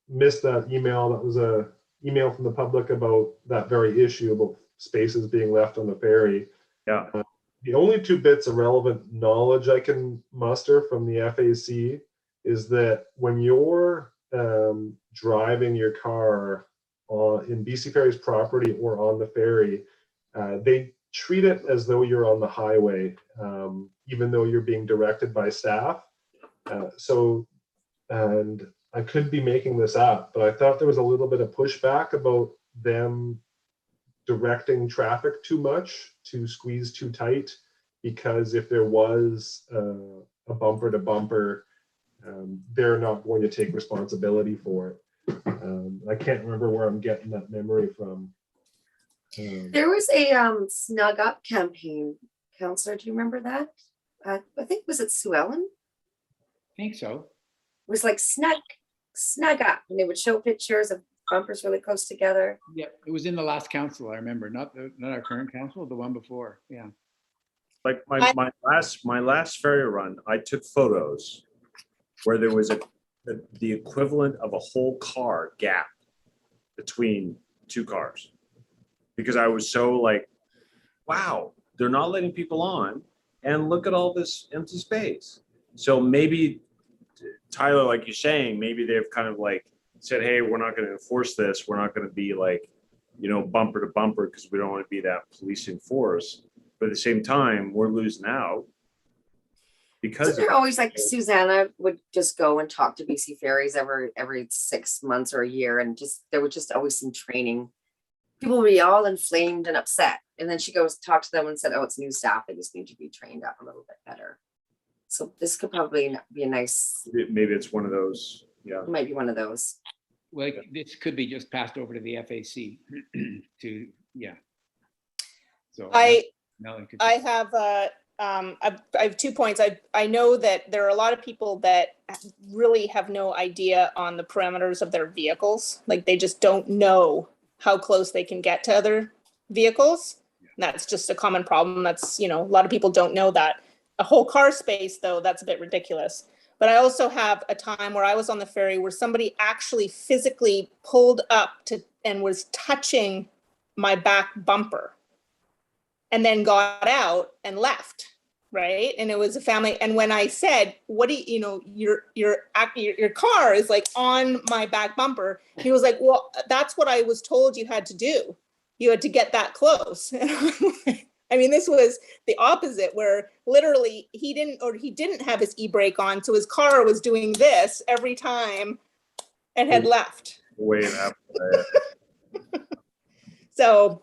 Speaker 3: missed that email, that was a email from the public about that very issue about spaces being left on the ferry.
Speaker 2: Yeah.
Speaker 3: The only 2 bits of relevant knowledge I can muster from the FAC is that when you're driving your car in BC Ferries property or on the ferry, they treat it as though you're on the highway, even though you're being directed by staff. And I could be making this up, but I thought there was a little bit of pushback about them directing traffic too much, to squeeze too tight, because if there was a bumper to bumper, they're not going to take responsibility for it. I can't remember where I'm getting that memory from.
Speaker 1: There was a snug up campaign, Councillor. Do you remember that? I think, was it Sue Ellen?
Speaker 4: I think so.
Speaker 1: It was like snug up, and they would show pictures of bumpers really close together.
Speaker 4: Yeah, it was in the last council, I remember, not our current council, the one before. Yeah.
Speaker 2: Like my last ferry run, I took photos where there was the equivalent of a whole car gap between 2 cars, because I was so like, wow, they're not letting people on, and look at all this empty space. So maybe, Tyler, like you're saying, maybe they've kind of like said, hey, we're not going to enforce this. We're not going to be like, bumper to bumper, because we don't want to be that policing force. But at the same time, we're losing out because
Speaker 1: they're always like, Susanna would just go and talk to BC Ferries every 6 months or a year, and there was just always some training. People would be all inflamed and upset, and then she goes talk to them and said, oh, it's new staff, they just need to be trained up a little bit better. So this could probably be a nice,
Speaker 2: maybe it's one of those. Yeah,
Speaker 1: it might be one of those.
Speaker 4: Well, this could be just passed over to the FAC to, yeah. So
Speaker 5: I have 2 points. I know that there are a lot of people that really have no idea on the parameters of their vehicles. Like, they just don't know how close they can get to other vehicles. And that's just a common problem. That's, a lot of people don't know that. A whole car space, though, that's a bit ridiculous. But I also have a time where I was on the ferry where somebody actually physically pulled up and was touching my back bumper and then got out and left. right? And it was a family. And when I said, "What do you know? Your car is like on my back bumper," he was like, "Well, that's what I was told you had to do. You had to get that close." And I'm like, I mean, this was the opposite, where literally he didn't have his e-brake on, so his car was doing this every time and had left.
Speaker 2: Way up.
Speaker 5: So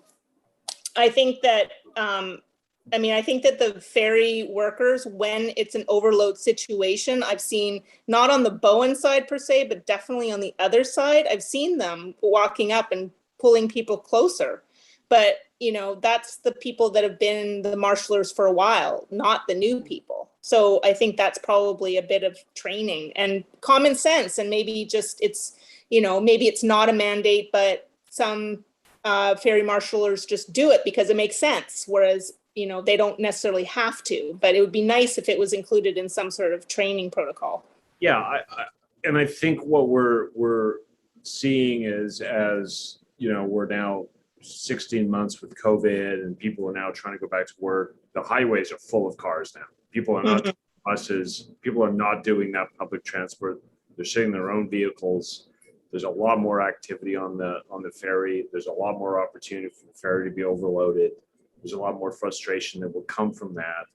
Speaker 5: I think that, I think that the ferry workers, when it's an overload situation, I've seen, not on the Bowen side per se, but definitely on the other side, I've seen them walking up and pulling people closer. But, that's the people that have been the marshalers for a while, not the new people. So I think that's probably a bit of training and common sense. And maybe just maybe it's not a mandate, but some ferry marshalers just do it because it makes sense. Whereas, they don't necessarily have to, but it would be nice if it was included in some sort of training protocol.
Speaker 2: Yeah, I think what we're seeing is, as we're now 16 months with COVID and people are now trying to go back to work. The highways are full of cars now. People are not buses. People are not doing that public transport. They're sitting in their own vehicles. There's a lot more activity on the ferry. There's a lot more opportunity for the ferry to be overloaded. There's a lot more frustration that will come from that.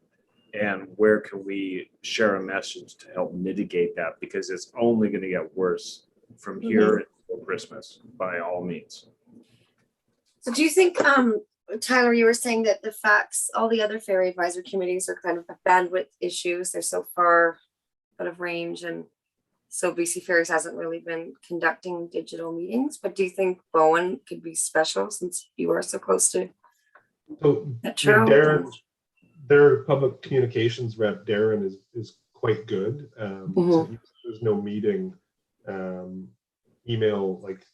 Speaker 2: And where can we share a message to help mitigate that? Because it's only going to get worse from here until Christmas, by all means.
Speaker 1: So do you think, Tyler, you were saying that the facts, all the other ferry advisory committees are kind of bandwidth issues. They're so far out of range, and so BC Ferries hasn't really been conducting digital meetings. But do you think Bowen could be special since you are so close to Metro?
Speaker 3: Darren, their public communications rep, Darren, is quite good. So there's no meeting, email, like,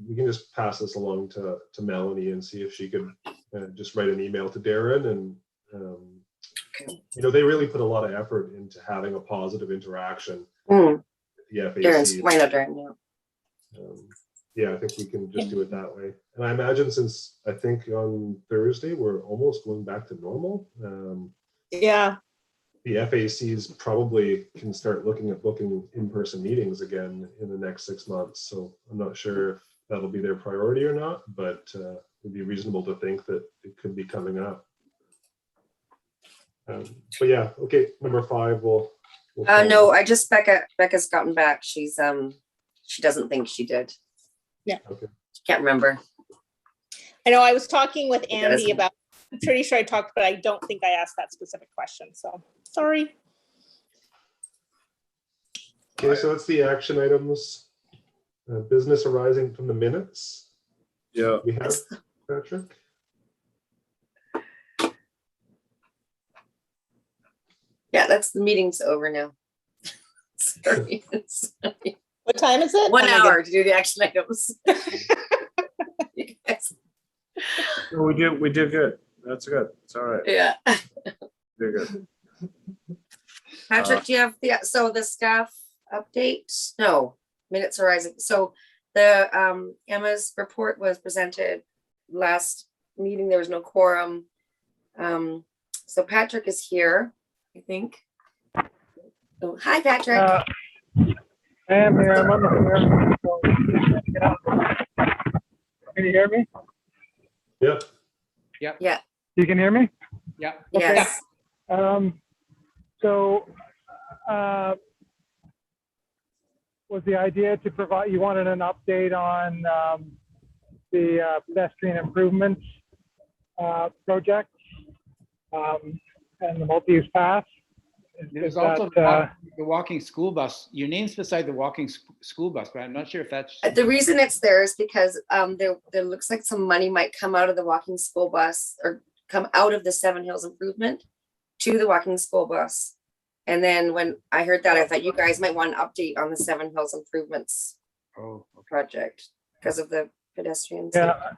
Speaker 3: we can just pass this along to Melanie and see if she could just write an email to Darren. And they really put a lot of effort into having a positive interaction with the FAC.
Speaker 1: Darren's right now, Darren,
Speaker 3: yeah, I think we can just do it that way. And I imagine, since I think on Thursday we're almost going back to normal.
Speaker 5: Yeah.
Speaker 3: The FACs probably can start looking at booking in-person meetings again in the next 6 months. So I'm not sure if that'll be their priority or not, but it'd be reasonable to think that it could be coming up. But yeah, okay, number 5. We'll
Speaker 1: no, I just Becca's gotten back. She's she doesn't think she did.
Speaker 5: Yeah.
Speaker 3: Okay.
Speaker 1: She can't remember.
Speaker 5: I know I was talking with Andy about, I'm pretty sure I talked, but I don't think I asked that specific question. So sorry.
Speaker 3: Okay, so that's the action items. Business arising from the minutes.
Speaker 2: Yeah.
Speaker 3: We have, Patrick.
Speaker 1: Yeah, that's the meeting's over now. Sorry.
Speaker 5: What time is it?
Speaker 1: 1 hour to do the action items. Yes.
Speaker 2: We did good. That's good. It's all right.
Speaker 1: Yeah.
Speaker 2: Very good.
Speaker 1: Patrick, do you have the staff update? No, minutes arising. So the Emma's report was presented last meeting. There was no quorum. So Patrick is here, I think. Oh, hi, Patrick.
Speaker 7: I am here. I'm on the phone. So get out. Can you hear me?
Speaker 3: Yep.
Speaker 1: Yeah.
Speaker 7: You can hear me?
Speaker 4: Yeah.
Speaker 1: Yes.
Speaker 7: So was the idea to provide, you wanted an update on the pedestrian improvements project and the multi-use path?
Speaker 4: There's also the walking school bus. Your name's beside the walking school bus, but I'm not sure if that's.
Speaker 1: The reason it's there is because there looks like some money might come out of the walking school bus, or come out of the Seven Hills improvement to the walking school bus. And then when I heard that, I thought you guys might want an update on the Seven Hills improvements project because of the pedestrians.
Speaker 7: Yeah,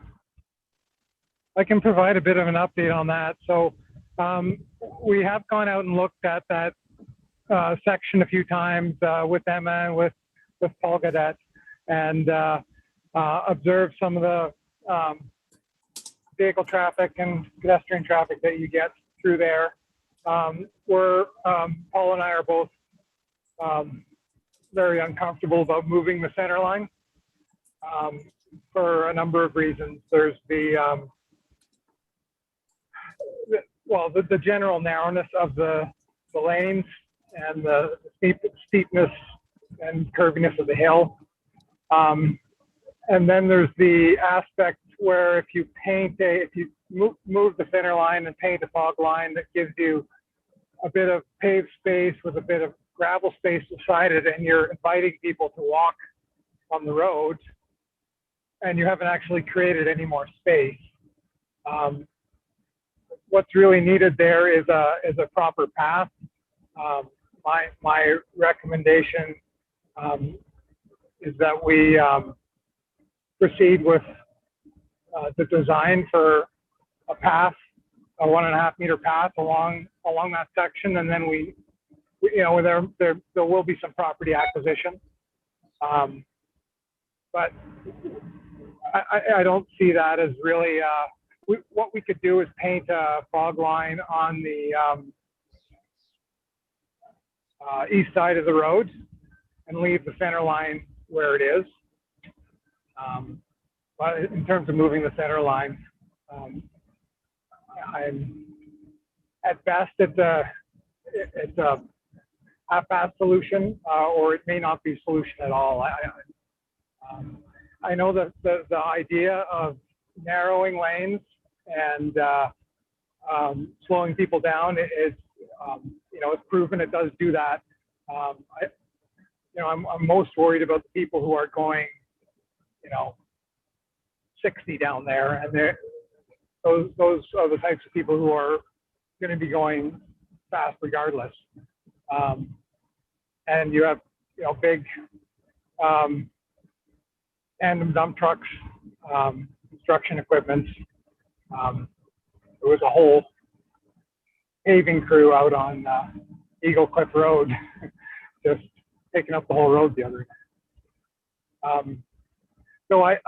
Speaker 7: I can provide a bit of an update on that. So we have gone out and looked at that section a few times with Emma and with Paul Gadet, and observed some of the vehicle traffic and pedestrian traffic that you get through there. Paul and I are both very uncomfortable about moving the center line for a number of reasons. There's the general narrowness of the lanes and the steepness and curviness of the hill. And then there's the aspect where if you move the center line and paint a fog line, that gives you a bit of paved space with a bit of gravel space beside it, and you're inviting people to walk on the road, and you haven't actually created any more space. What's really needed there is a proper path. My recommendation is that we proceed with the design for a path, a 1.5 meter path along that section, and then we there will be some property acquisition, but I don't see that as really. What we could do is paint a fog line on the east side of the road and leave the center line where it is. But in terms of moving the center line, I'm at best it's a half-assed solution, or it may not be a solution at all. I know that the idea of narrowing lanes and slowing people down is, it's proven it does do that. I'm most worried about the people who are going, 60 down there, and those are the types of people who are going to be going fast regardless. And you have, big tandem dump trucks, construction equipment. There was a whole paving crew out on Eagle Cliff Road, just taking up the whole road the other day. So I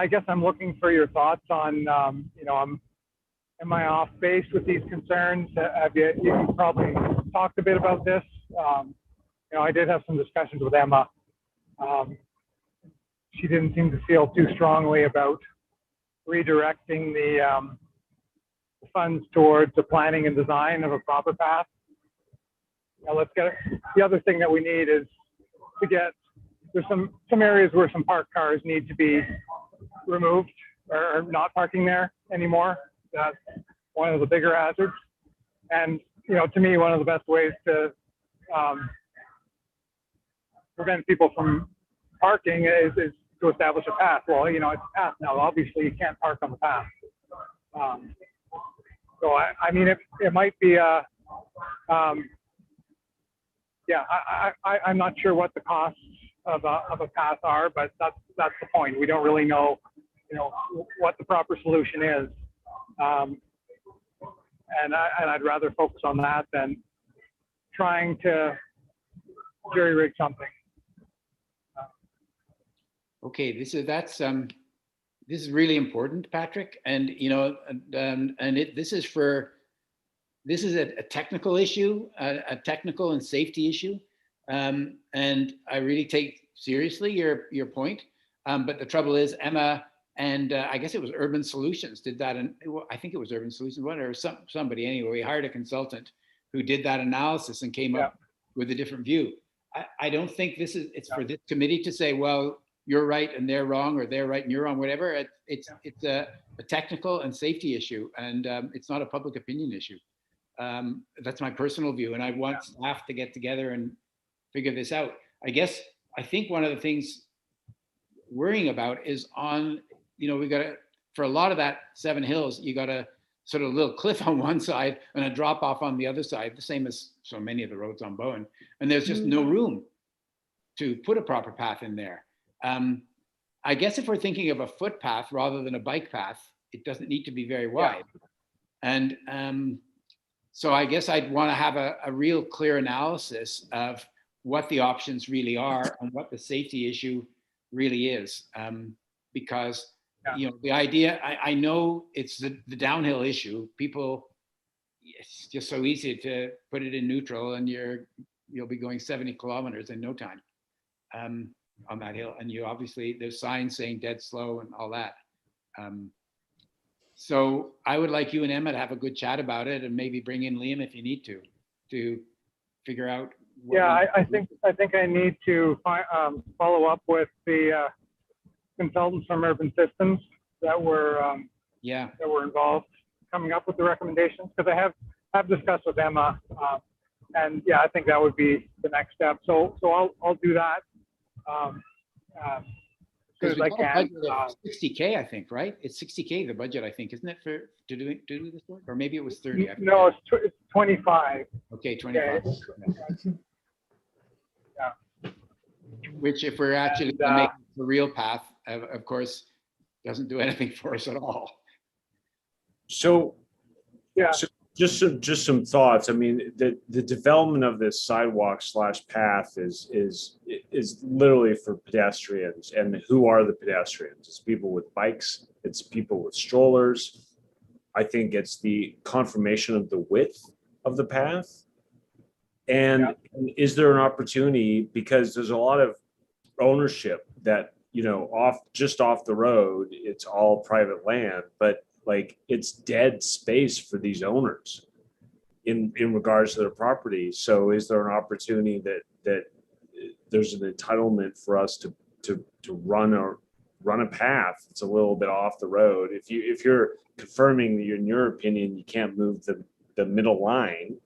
Speaker 7: guess I'm looking for your thoughts on, am I off base with these concerns? You probably talked a bit about this. I did have some discussions with Emma. She didn't seem to feel too strongly about redirecting the funds towards the planning and design of a proper path. The other thing that we need is to there's some areas where some parked cars need to be removed or not parking there anymore. That's one of the bigger hazards. And, to me, one of the best ways to prevent people from parking is to establish a path. Well, it's a path now. Obviously, you can't park on the path. So, it might be I'm not sure what the costs of a path are, but that's the point. We don't really know, what the proper solution is. And I'd rather focus on that than trying to jury rig something.
Speaker 4: Okay, this is really important, Patrick, and this is a technical issue, a technical and safety issue, and I really take seriously your point. But the trouble is, Emma and I guess it was Urban Solutions did that, and I think it was Urban Solutions, whatever, somebody anyway. We hired a consultant who did that analysis and came up with a different view. I don't think it's for this committee to say, well, you're right and they're wrong, or they're right and you're wrong, whatever. It's a technical and safety issue, and it's not a public opinion issue. That's my personal view, and I want staff to get together and figure this out. I think one of the things worrying about is we got to, for a lot of that Seven Hills, you got a sort of little cliff on one side and a drop off on the other side, the same as so many of the roads on Bowen, and there's just no room to put a proper path in there. I guess if we're thinking of a footpath rather than a bike path, it doesn't need to be very wide. And so I guess I'd want to have a real clear analysis of what the options really are and what the safety issue really is. Because the idea, I know it's the downhill issue. People it's just so easy to put it in neutral and you'll be going 70 kilometers in no time on that hill. And you obviously, there's signs saying dead slow and all that. So I would like you and Emma to have a good chat about it and maybe bring in Liam if you need to figure out.
Speaker 7: Yeah, I think I need to follow up with the consultants from Urban Systems that were involved coming up with the recommendations, because I have discussed with Emma, and yeah, I think that would be the next step. So I'll do that as soon as I can.
Speaker 4: 60K, I think, right? It's 60K the budget, I think, isn't it, for to do this work? Or maybe it was 30.
Speaker 7: No, it's 25.
Speaker 4: Okay, 25.
Speaker 7: Okay. Yeah.
Speaker 4: Which, if we're actually going to make the real path, of course, doesn't do anything for us at all.
Speaker 2: So,
Speaker 7: Yeah.
Speaker 2: so just some thoughts. I mean, the development of this sidewalk / path is literally for pedestrians. And who are the pedestrians? It's people with bikes. It's people with strollers. I think it's the confirmation of the width of the path. And is there an opportunity, because there's a lot of ownership that, you know, just off the road, it's all private land, but like it's dead space for these owners in regards to their property. So is there an opportunity that there's an entitlement for us to run a path that's a little bit off the road? If you're confirming that in your opinion you can't move the middle line,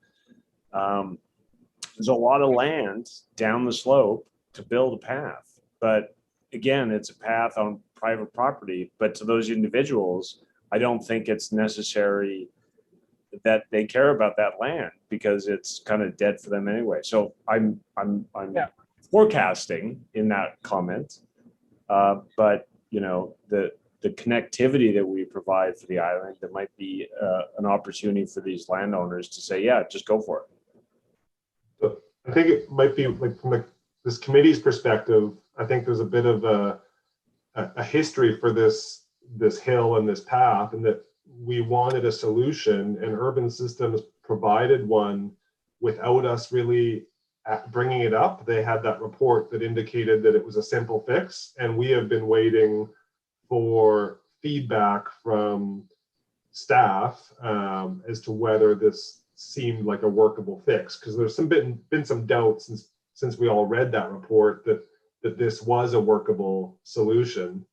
Speaker 2: there's a lot of land down the slope to build a path, but again, it's a path on private property. But to those individuals, I don't think it's necessary that they care about that land because it's kind of dead for them anyway. So I'm forecasting in that comment, but you know, the connectivity that we provide for the island, there might be an opportunity for these landowners to say, yeah, just go for it.
Speaker 3: So I think it might be like from this committee's perspective, I think there's a bit of a history for this hill and this path, and that we wanted a solution, and Urban Systems provided one without us really bringing it up. They had that report that indicated that it was a simple fix, and we have been waiting for feedback from staff as to whether this seemed like a workable fix, because there's been some doubts since we all read that report that this was a workable solution.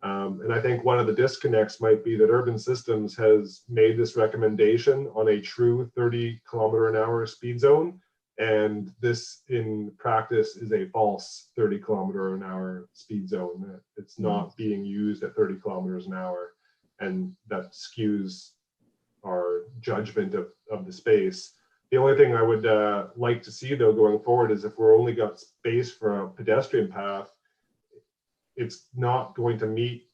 Speaker 3: And I think one of the disconnects might be that Urban Systems has made this recommendation on a true 30-kilometer-an-hour speed zone, and this in practice is a false 30-kilometer-an-hour speed zone. It's not being used at 30 kilometers an hour, and that skews our judgment of the space. The only thing I would like to see, though, going forward is if we're only got space for a pedestrian path, it's not going to meet,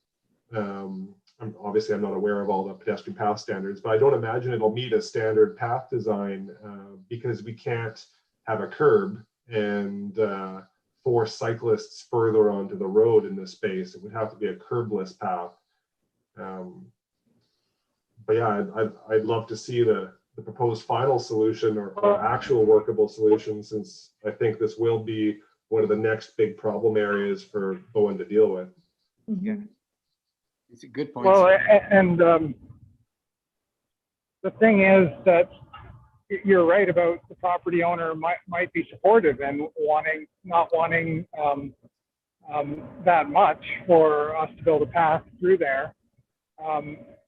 Speaker 3: obviously I'm not aware of all the pedestrian path standards, but I don't imagine it'll meet a standard path design because we can't have a curb and force cyclists further onto the road in this space. It would have to be a curbless path. But yeah, I'd love to see the proposed final solution or actual workable solution, since I think this will be one of the next big problem areas for Bowen to deal with.
Speaker 4: Yeah, it's a good point.
Speaker 7: Well, and the thing is that you're right about the property owner might be supportive and not wanting that much for us to build a path through there.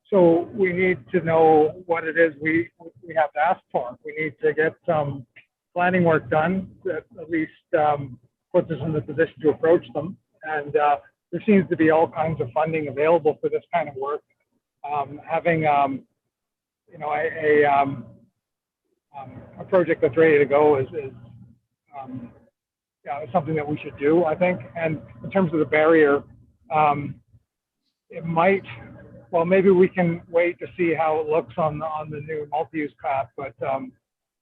Speaker 7: So we need to know what it is we have to ask for. We need to get some planning work done that at least puts us in the position to approach them. And there seems to be all kinds of funding available for this kind of work. Having you know, a project that's ready to go is something that we should do, I think. And in terms of the barrier, it might. Well, maybe we can wait to see how it looks on the new multi-use path, but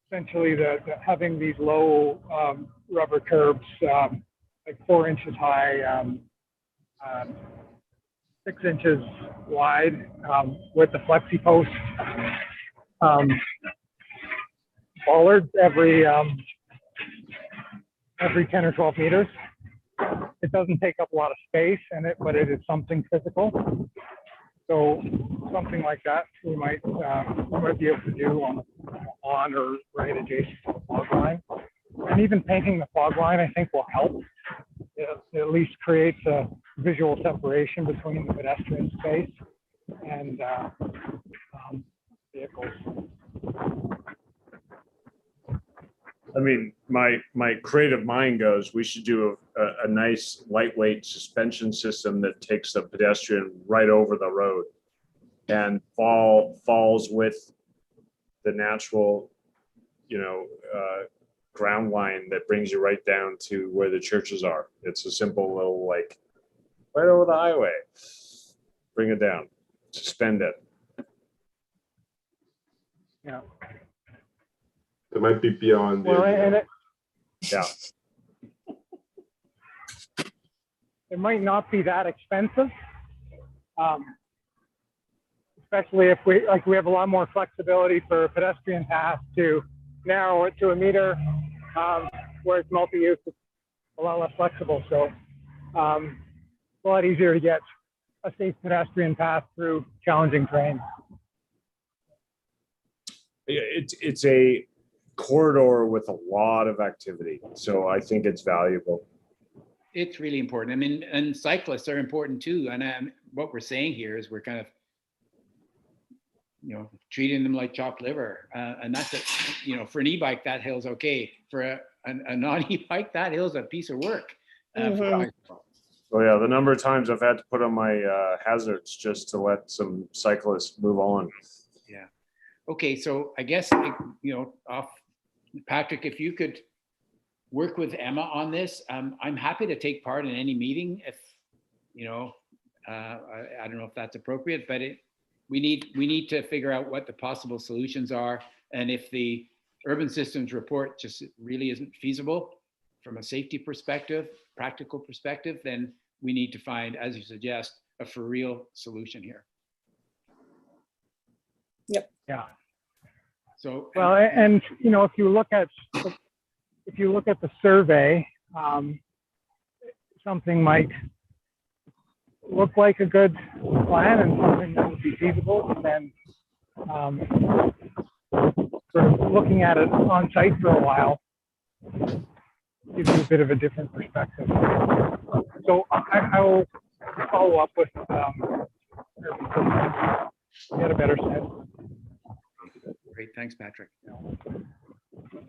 Speaker 7: essentially having these low rubber curbs, like 4 inches high, 6 inches wide, with the flexi post, bollards every 10 or 12 meters. It doesn't take up a lot of space but it is something physical. So something like that we might be able to do on or right adjacent to the fog line. And even painting the fog line, I think, will help. It at least creates a visual separation between the pedestrian space and vehicles.
Speaker 2: I mean, my creative mind goes, we should do a nice lightweight suspension system that takes the pedestrian right over the road and falls with the natural, ground line that brings you right down to where the churches are. It's a simple little, like, right over the highway. Bring it down, suspend it.
Speaker 7: Yeah.
Speaker 3: It might be beyond.
Speaker 7: Well,
Speaker 2: Yeah.
Speaker 7: it might not be that expensive, especially if we have a lot more flexibility for a pedestrian path to narrow it to a meter, where it's multi-use. It's a lot less flexible, so a lot easier to get a safe pedestrian path through challenging terrain.
Speaker 2: It's a corridor with a lot of activity, so I think it's valuable.
Speaker 4: It's really important. I mean, and cyclists are important too. And what we're saying here is we're kind of, treating them like chopped liver. And that's for an e-bike, that hill's okay. For a non-e-bike, that hill's a piece of work.
Speaker 2: Oh yeah, the number of times I've had to put on my hazards just to let some cyclists move on.
Speaker 4: Yeah. Okay, so I guess Patrick, if you could work with Emma on this, I'm happy to take part in any meeting. If I don't know if that's appropriate, but we need to figure out what the possible solutions are, and if the urban systems report just really isn't feasible from a safety perspective, practical perspective, then we need to find, as you suggest, a for real solution here.
Speaker 5: Yep.
Speaker 7: Yeah.
Speaker 4: So
Speaker 7: well, and if you look at the survey, something might look like a good plan and something that would be feasible, and then sort of looking at it on site for a while gives you a bit of a different perspective. So I will follow up with get a better sense.
Speaker 4: Great, thanks, Patrick.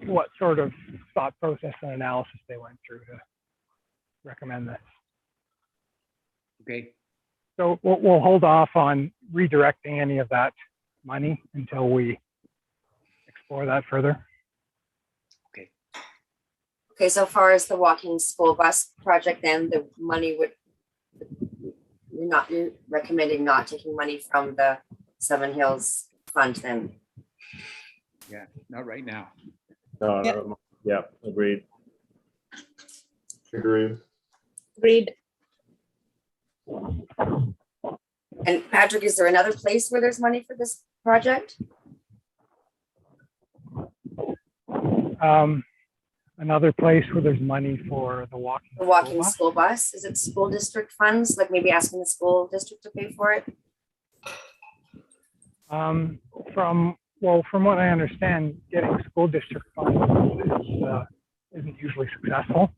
Speaker 7: What sort of thought process and analysis they went through to recommend this.
Speaker 4: Okay.
Speaker 7: So we'll hold off on redirecting any of that money until we explore that further.
Speaker 4: Okay.
Speaker 1: Okay, so far as the walking school bus project, then the money you're recommending not taking money from the Seven Hills Fund then?
Speaker 4: Yeah, not right now.
Speaker 2: Yeah, agreed.
Speaker 3: Agreed.
Speaker 5: Agreed.
Speaker 1: And Patrick, is there another place where there's money for this project?
Speaker 7: Another place where there's money for the walking.
Speaker 1: The walking school bus? Is it school district funds? Like maybe asking the school district to pay for it? From what I understand, getting school district funds isn't usually successful.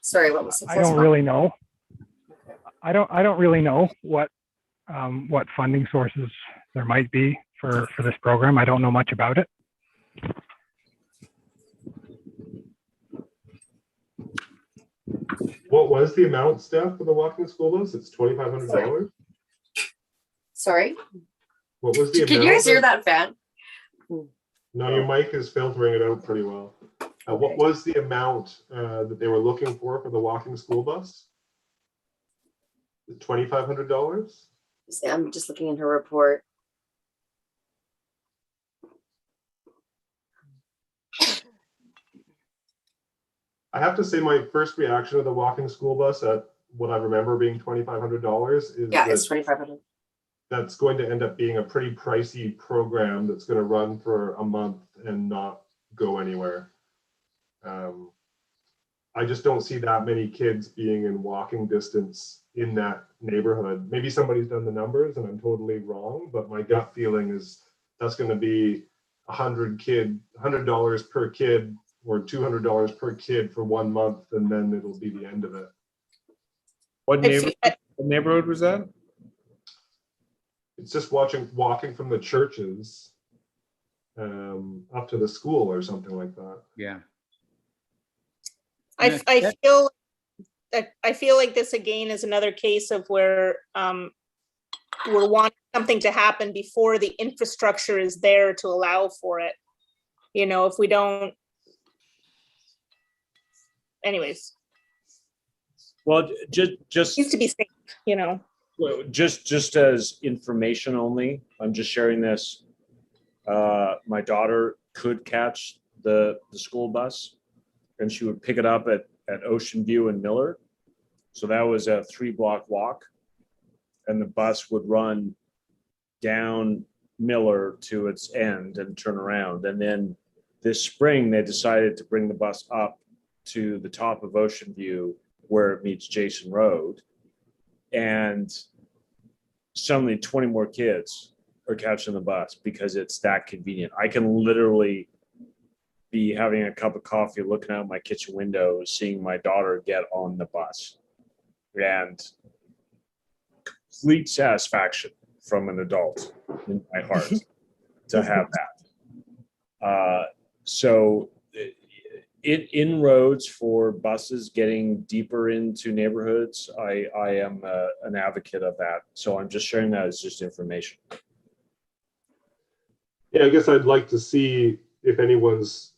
Speaker 1: Sorry, what was successful?
Speaker 7: I don't really know. I don't really know what funding sources there might be for this program. I don't know much about it.
Speaker 3: What was the amount, Steph, for the walking school bus? It's $2,500.
Speaker 1: Sorry?
Speaker 3: What was the amount?
Speaker 1: Can you guys hear that fan?
Speaker 3: No, your mic is filtering it out pretty well. What was the amount that they were looking for the walking school bus? $2,500?
Speaker 1: I'm just looking in her report.
Speaker 3: I have to say my first reaction to the walking school bus at what I remember being $2,500 is
Speaker 1: Yeah, it's $2,500.
Speaker 3: that's going to end up being a pretty pricey program that's going to run for a month and not go anywhere. I just don't see that many kids being in walking distance in that neighborhood. Maybe somebody's done the numbers and I'm totally wrong, but my gut feeling is that's going to be $100 per kid or $200 per kid for 1 month, and then it'll be the end of it.
Speaker 2: What neighborhood was that?
Speaker 3: It's just walking from the churches up to the school or something like that.
Speaker 4: Yeah.
Speaker 5: I feel like this again is another case of where we're wanting something to happen before the infrastructure is there to allow for it. You know, if we don't, anyways,
Speaker 2: Well, just
Speaker 5: needs to be safe, you know.
Speaker 2: well, just as information only, I'm just sharing this. My daughter could catch the school bus, and she would pick it up at Ocean View and Miller. So that was a 3-block walk, and the bus would run down Miller to its end and turn around. And then this spring, they decided to bring the bus up to the top of Ocean View where it meets Jason Road. And suddenly 20 more kids are catching the bus because it's that convenient. I can literally be having a cup of coffee, looking out my kitchen window, seeing my daughter get on the bus, and complete satisfaction from an adult in my heart to have that. So inroads for buses getting deeper into neighborhoods, I am an advocate of that. So I'm just sharing that as just information.
Speaker 3: Yeah, I guess I'd like to see if anyone's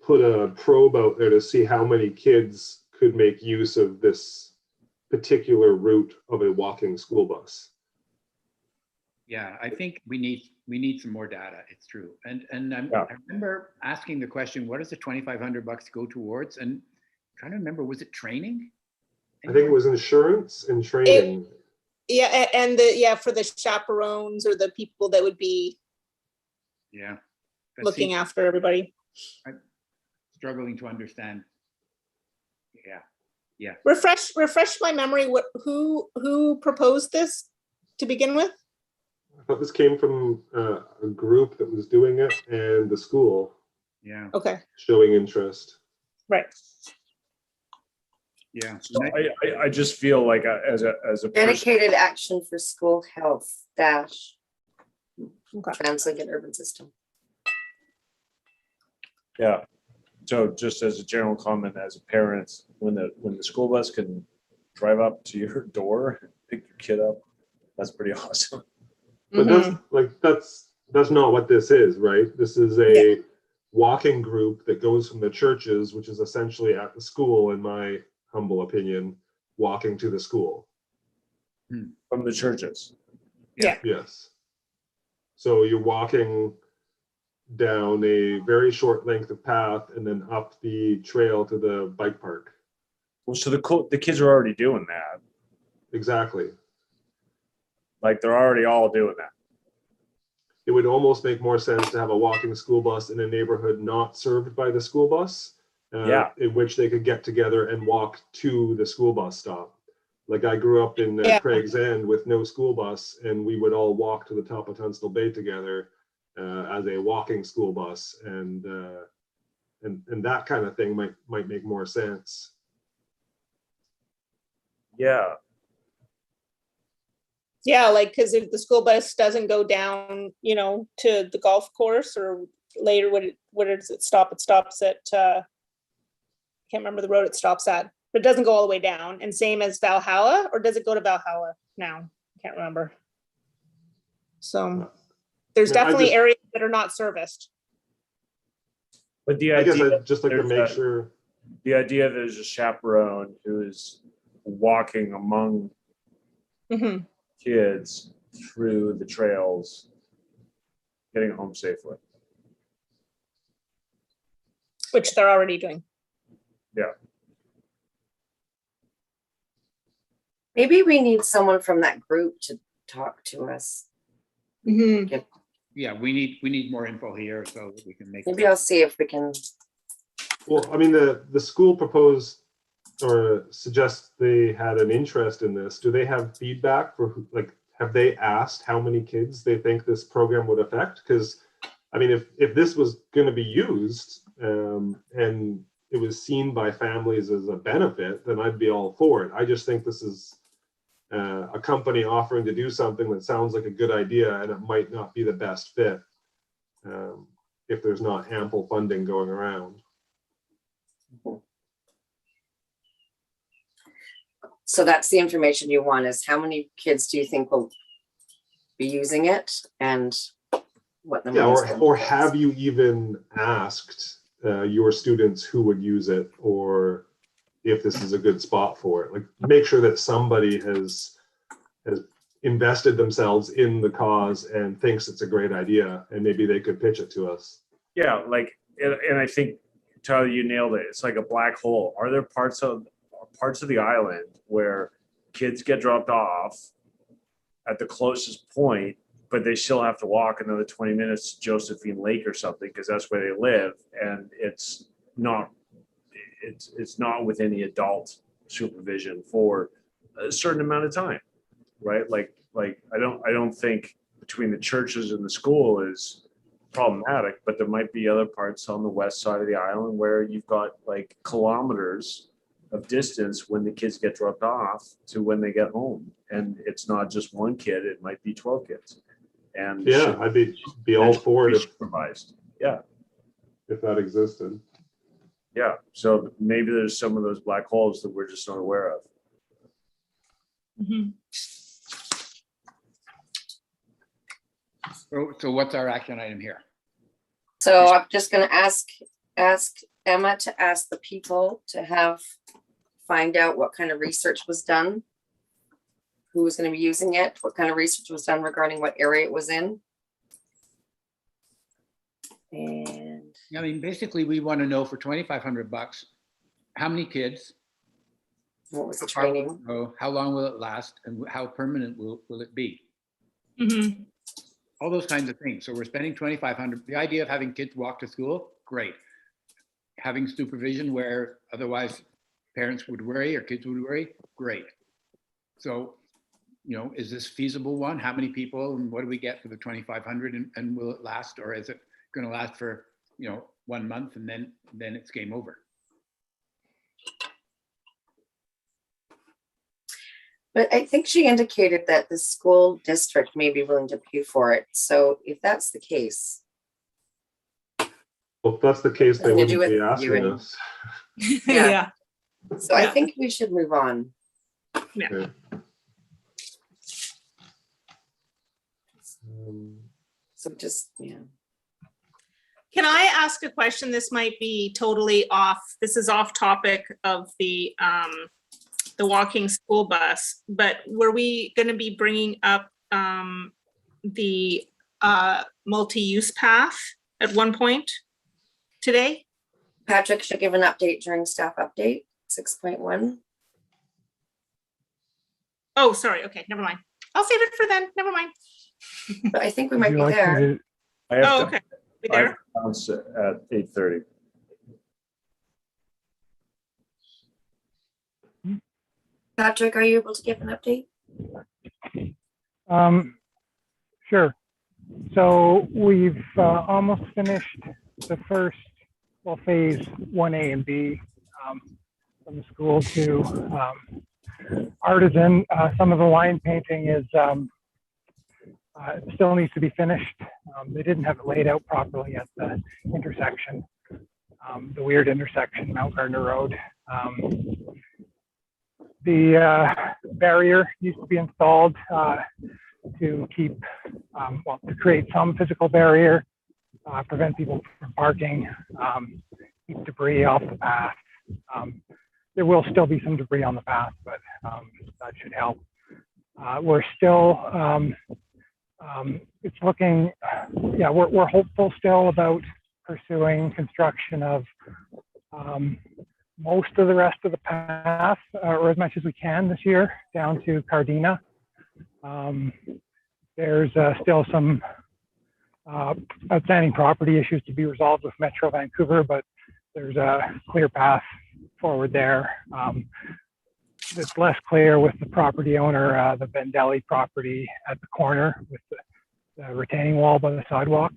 Speaker 3: put a probe out there to see how many kids could make use of this particular route of a walking school bus.
Speaker 4: Yeah, I think we need some more data. It's true. And
Speaker 2: Yeah.
Speaker 4: I remember asking the question, what does the $2,500 go towards? And I'm trying to remember, was it training?
Speaker 3: I think it was insurance and training.
Speaker 5: Yeah, and for the chaperones or the people that would be
Speaker 4: Yeah. But
Speaker 5: looking
Speaker 4: see,
Speaker 5: after everybody.
Speaker 4: I'm struggling to understand. Yeah.
Speaker 5: Refresh my memory. Who proposed this to begin with?
Speaker 3: I thought this came from a group that was doing it and the school
Speaker 4: Yeah.
Speaker 5: Okay,
Speaker 3: showing interest.
Speaker 5: right.
Speaker 4: Yeah.
Speaker 2: So I just feel like as a person,
Speaker 1: Dedicated action for school health dash
Speaker 5: Okay.
Speaker 1: Trans-Lincoln urban system.
Speaker 2: yeah. So just as a general comment, as a parent, when the school bus can drive up to your door, and pick your kid up, that's pretty awesome.
Speaker 3: But that's not what this is, right? This is a walking group that goes from the churches, which is essentially at the school, in my humble opinion, walking to the school.
Speaker 2: From the churches.
Speaker 3: Yes. So you're walking down a very short length of path and then up the trail to the bike park.
Speaker 2: Well, so the kids are already doing that.
Speaker 3: Exactly.
Speaker 2: Like they're already all doing that.
Speaker 3: It would almost make more sense to have a walking school bus in a neighborhood not served by the school bus, in which they could get together and walk to the school bus stop. Like I grew up in Craig's End with no school bus, and we would all walk to the top of Tunstall Bay together as a walking school bus, and that kind of thing might make more sense.
Speaker 2: Yeah.
Speaker 5: Yeah, like, because if the school bus doesn't go down, to the golf course, or later, what does it stop? It stops at, can't remember the road it stops at, but it doesn't go all the way down. And same as Valhalla, or does it go to Valhalla now? Can't remember. So there's definitely areas that are not serviced.
Speaker 2: But the
Speaker 3: I guess
Speaker 2: idea,
Speaker 3: I'd just like to make sure.
Speaker 2: the idea that there's a chaperone who is walking among
Speaker 5: Mhm.
Speaker 2: kids through the trails, getting home safely.
Speaker 5: Which they're already doing.
Speaker 2: Yeah.
Speaker 1: Maybe we need someone from that group to talk to us.
Speaker 5: Mhm.
Speaker 4: Yeah, we need more info here so that we can make.
Speaker 1: Maybe I'll see if we can.
Speaker 3: Well, I mean, the school proposed or suggests they had an interest in this. Do they have feedback for like, have they asked how many kids they think this program would affect? Because I mean, if this was going to be used and it was seen by families as a benefit, then I'd be all for it. I just think this is a company offering to do something that sounds like a good idea, and it might not be the best fit if there's not ample funding going around.
Speaker 1: So that's the information you want, is how many kids do you think will be using it and what the
Speaker 3: Yeah,
Speaker 1: money's going
Speaker 3: or
Speaker 1: towards?
Speaker 3: have you even asked your students who would use it, or if this is a good spot for it? Like, make sure that somebody has invested themselves in the cause and thinks it's a great idea, and maybe they could pitch it to us.
Speaker 2: Yeah, like, and I think, Tyler, you nailed it. It's like a black hole. Are there parts of the island where kids get dropped off at the closest point, but they still have to walk another 20 minutes to Josephine Lake or something because that's where they live, and it's not with any adult supervision for a certain amount of time, right? Like I don't think between the churches and the school is problematic, but there might be other parts on the west side of the island where you've got like kilometers of distance when the kids get dropped off to when they get home, and it's not just one kid, it might be 12 kids. And
Speaker 3: Yeah, I'd be all for it
Speaker 2: supervised. Yeah,
Speaker 3: if that existed.
Speaker 2: yeah. So maybe there's some of those black holes that we're just not aware of.
Speaker 5: Mhm.
Speaker 4: So what's our action item here?
Speaker 1: So I'm just gonna ask Emma to ask the people to find out what kind of research was done, who was gonna be using it, what kind of research was done regarding what area it was in. And
Speaker 4: I mean, basically, we want to know for $2,500, how many kids,
Speaker 1: what was the
Speaker 4: how far will
Speaker 1: training?
Speaker 4: it go, how long will it last, and how permanent will it be?
Speaker 5: Mhm.
Speaker 4: All those kinds of things. So we're spending $2,500. The idea of having kids walk to school, great. Having supervision where otherwise parents would worry or kids would worry, great. So, is this feasible one? How many people and what do we get for the $2,500, and will it last, or is it going to last for 1 month and then it's game over?
Speaker 1: But I think she indicated that the school district may be willing to pay for it. So if that's the case,
Speaker 3: Well, if that's the case, they
Speaker 1: Nothing to do
Speaker 3: wouldn't be
Speaker 1: with
Speaker 3: asking
Speaker 1: you.
Speaker 3: us.
Speaker 1: Yeah. so I
Speaker 5: Yeah.
Speaker 1: think we should move on.
Speaker 3: Okay.
Speaker 1: So just, yeah.
Speaker 5: Can I ask a question? This might be totally off. This is off topic of the walking school bus, but were we going to be bringing up the multi-use path at one point today?
Speaker 1: Patrick should give an update during staff update, 6.1.
Speaker 5: Oh, sorry. Okay, never mind. I'll save it for then. Never mind.
Speaker 1: But I think we
Speaker 7: Would
Speaker 1: might
Speaker 7: you
Speaker 1: be
Speaker 7: like me
Speaker 1: there.
Speaker 7: to-
Speaker 2: I have
Speaker 5: Oh,
Speaker 2: to
Speaker 5: okay. We
Speaker 2: I have
Speaker 5: there?
Speaker 2: to bounce at 8:30.
Speaker 1: Patrick, are you able to give an update?
Speaker 7: Sure. So we've almost finished the first, phase 1A and B from the school to Artisan. Some of the line painting is still needs to be finished. They didn't have it laid out properly at the intersection, the weird intersection, Mount Gardner Road. The barrier needs to be installed to keep, to create some physical barrier, prevent people from parking, keep debris off the path. There will still be some debris on the path, but that should help. We're still, it's looking, we're hopeful still about pursuing construction of most of the rest of the path, or as much as we can this year, down to Cardina. There's still some outstanding property issues to be resolved with Metro Vancouver, but there's a clear path forward there. It's less clear with the property owner, the Vendelli property at the corner with the retaining wall by the sidewalk.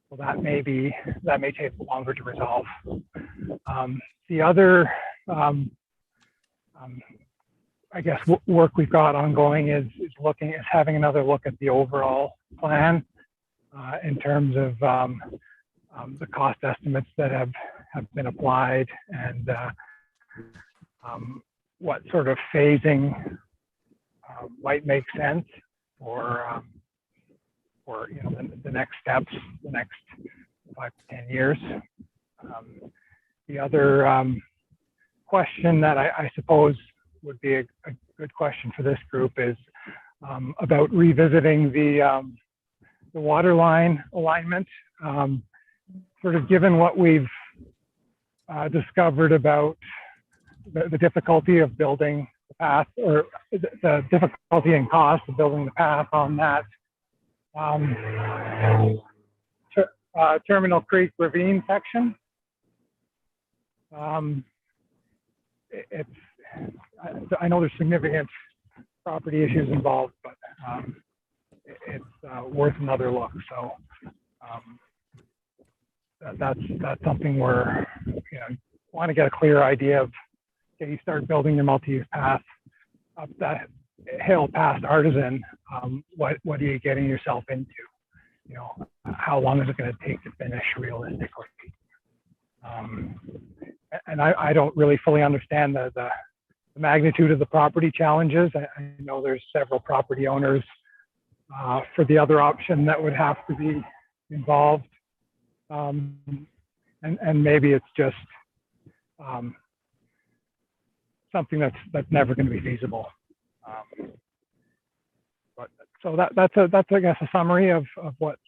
Speaker 7: So that may take longer to resolve. The other, I guess, work we've got ongoing is having another look at the overall plan in terms of the cost estimates that have been applied and what sort of phasing might make sense for the next steps, the next 5 to 10 years. The other question that I suppose would be a good question for this group is about revisiting the water line alignment. Sort of given what we've discovered about the difficulty of building the path, or the difficulty and cost of building the path on that Terminal Creek Ravine section. I know there's significant property issues involved, but it's worth another look. So that's something we're want to get a clear idea of. Okay, you start building your multi-use path up that hill past Artisan. What are you getting yourself into? How long is it going to take to finish realistically? And I don't really fully understand the magnitude of the property challenges. I know there's several property owners for the other option that would have to be involved. And maybe it's just something that's never going to be feasible. But so that's I guess a summary of what's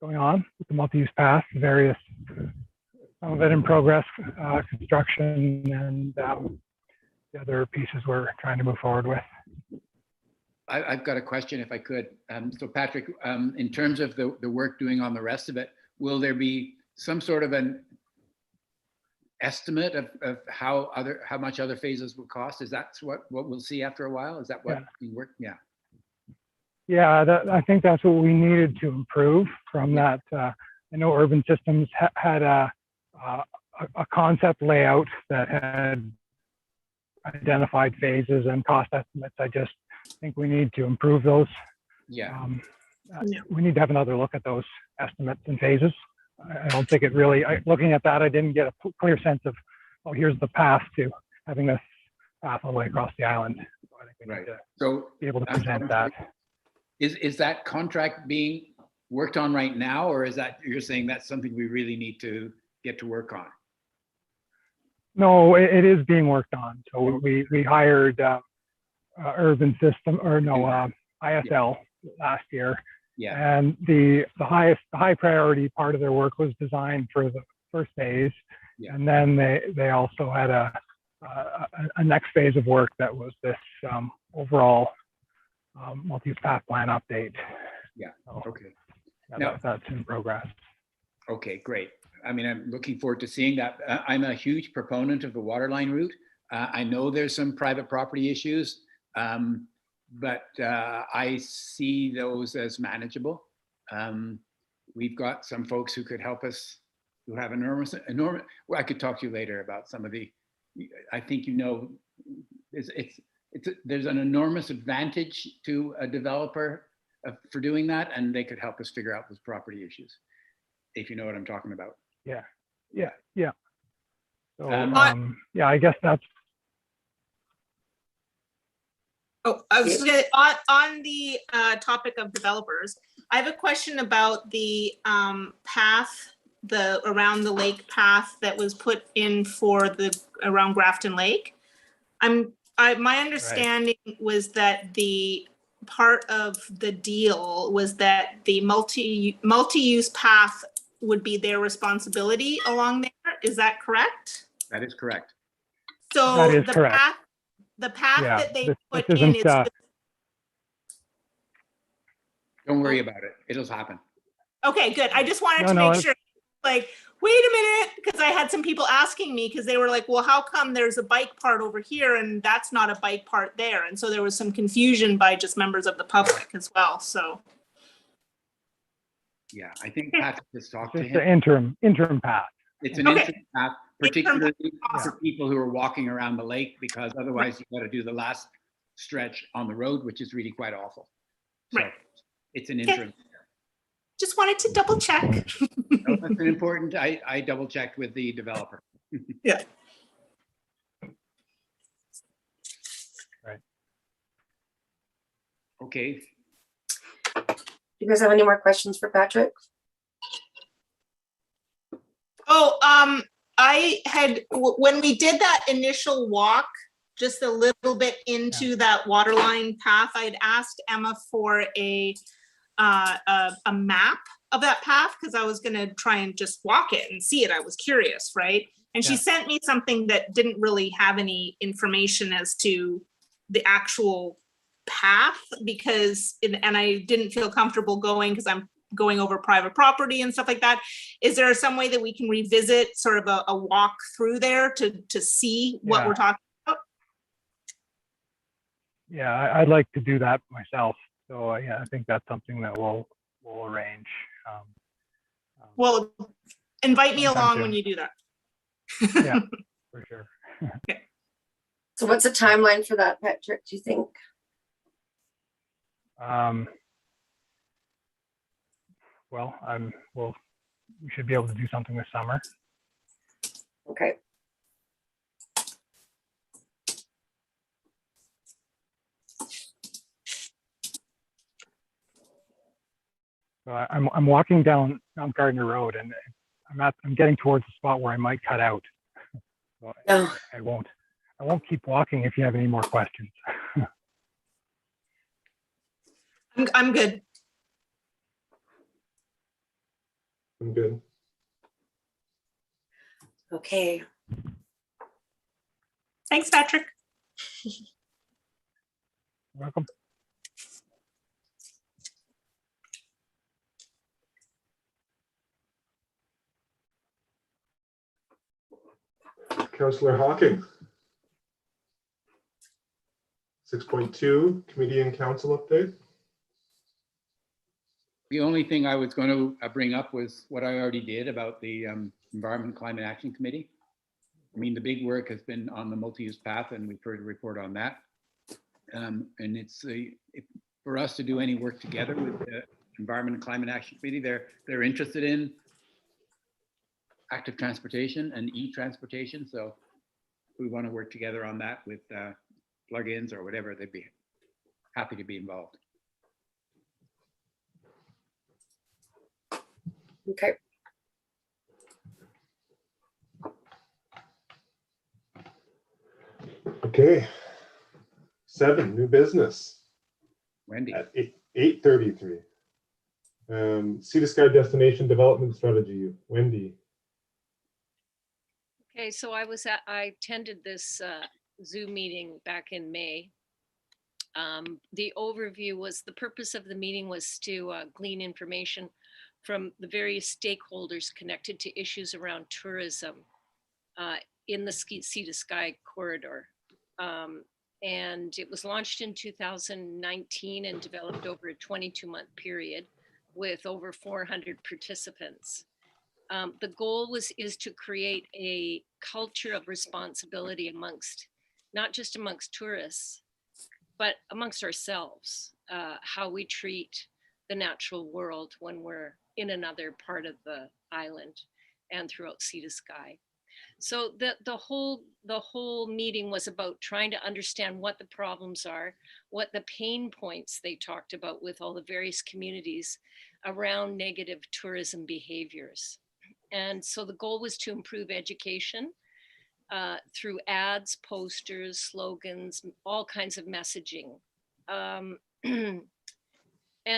Speaker 7: going on with the multi-use path, various, some of it in progress, construction, and the other pieces we're trying to move forward with.
Speaker 4: I've got a question if I could. So Patrick, in terms of the work doing on the rest of it, will there be some sort of an estimate of how much other phases will cost? Is that what we'll see after a while? Is that what you work? Yeah. Yeah,
Speaker 7: I think that's what we needed to improve from that. I know Urban Systems had a concept layout that had identified phases and cost estimates. I just think we need to improve those.
Speaker 4: Yeah.
Speaker 7: We need to have another look at those estimates and phases. I don't think it really, looking at that, I didn't get a clear sense of, oh, here's the path to having this path all the way across the island. So I think we need to be able to present that.
Speaker 4: Is that contract being worked on right now, or is that, you're saying that's something we really need to get to work on?
Speaker 7: No, it is being worked on. So we hired Urban System, or no, ISL last year. Yeah. And the high priority part of their work was designed for the first phase. Yeah. And then they also had a next phase of work that was this overall multi-use path plan update. Yeah. So, okay. That's in progress.
Speaker 4: Okay, great. I mean, I'm looking forward to seeing that. I'm a huge proponent of the waterline route. I know there's some private property issues, but I see those as manageable. We've got some folks who could help us, who have enormous, well, I could talk to you later about some of the, I think, there's an enormous advantage to a developer for doing that, and they could help us figure out those property issues, if you know what I'm talking about.
Speaker 7: Yeah. So, yeah, I guess that's.
Speaker 5: Oh, I was just gonna, on the topic of developers, I have a question about the path, around the lake path that was put in for around Grafton Lake. My understanding was that the part of the deal was that the multi-use path would be their responsibility along there. Is that correct?
Speaker 4: That is correct.
Speaker 5: So
Speaker 7: that is correct.
Speaker 5: The path that they put in is
Speaker 4: Don't worry about it. It'll happen.
Speaker 5: Okay, good. I just wanted
Speaker 7: No,
Speaker 5: to
Speaker 7: no,
Speaker 5: make sure, like, wait a minute, because I had some people asking me, because they were like, well, how come there's a bike part over here and that's not a bike part there? And so there was some confusion by just members of the public as well, so.
Speaker 4: Yeah, I think Patrick just talked to
Speaker 7: Just
Speaker 4: him.
Speaker 7: the interim path.
Speaker 4: It's an
Speaker 5: Okay.
Speaker 4: interim path,
Speaker 5: Interim path,
Speaker 4: particularly for
Speaker 5: awesome.
Speaker 4: people who are walking around the lake, because otherwise you've got to do the last stretch on the road, which is really quite awful. So
Speaker 5: Right.
Speaker 4: it's an interim.
Speaker 5: Just wanted to double check.
Speaker 4: No, that's an important, I double checked with the developer.
Speaker 5: Yeah.
Speaker 7: Right.
Speaker 4: Okay,
Speaker 1: Do you guys have any more questions for Patrick?
Speaker 5: Oh, I had, when we did that initial walk, just a little bit into that waterline path, I'd asked Emma for a map of that path, because I was gonna try and just walk it and see it. I was curious, right? And she
Speaker 7: Yeah.
Speaker 5: sent me something that didn't really have any information as to the actual path, because, and I didn't feel comfortable going because I'm going over private property and stuff like that. Is there some way that we can revisit sort of a walk through there to see what
Speaker 7: Yeah.
Speaker 5: we're talking about?
Speaker 7: Yeah, I'd like to do that myself. So yeah, I think that's something that we'll arrange.
Speaker 5: Well, invite me
Speaker 7: Sometime
Speaker 5: along
Speaker 7: soon.
Speaker 5: when you do that.
Speaker 7: Yeah, for sure.
Speaker 1: So what's the timeline for that, Patrick, do you think?
Speaker 7: Well, we should be able to do something this summer.
Speaker 1: Okay.
Speaker 7: So I'm walking down Gardner Road, and I'm getting towards the spot where I might cut out. So
Speaker 1: No.
Speaker 7: I won't keep walking if you have any more questions.
Speaker 5: I'm good.
Speaker 3: I'm good.
Speaker 1: Okay.
Speaker 5: Thanks, Patrick.
Speaker 7: Welcome.
Speaker 3: Councillor Hocking. 6.2, committee and council update.
Speaker 4: the only thing I was going to bring up was what I already did about the Environment and Climate Action Committee. I mean, the big work has been on the multi-use path, and we've heard a report on that. And it's for us to do any work together with the Environment and Climate Action Committee. They're interested in active transportation and e-transportation. So we want to work together on that with plugins or whatever. They'd be happy to be involved.
Speaker 1: Okay.
Speaker 3: Okay. 7, new business
Speaker 4: Wendy.
Speaker 3: at 8:33. Sea to Sky Destination Development Strategy. Wendy.
Speaker 6: Okay, so I attended this Zoom meeting back in May. The overview was, the purpose of the meeting was to glean information from the various stakeholders connected to issues around tourism in the Sea to Sky corridor. And it was launched in 2019 and developed over a 22-month period with over 400 participants. The goal is to create a culture of responsibility amongst, not just amongst tourists, but amongst ourselves, how we treat the natural world when we're in another part of the island and throughout Sea to Sky. So the whole meeting was about trying to understand what the problems are, what the pain points they talked about with all the various communities around negative tourism behaviors. And so the goal was to improve education through ads, posters, slogans, all kinds of messaging, and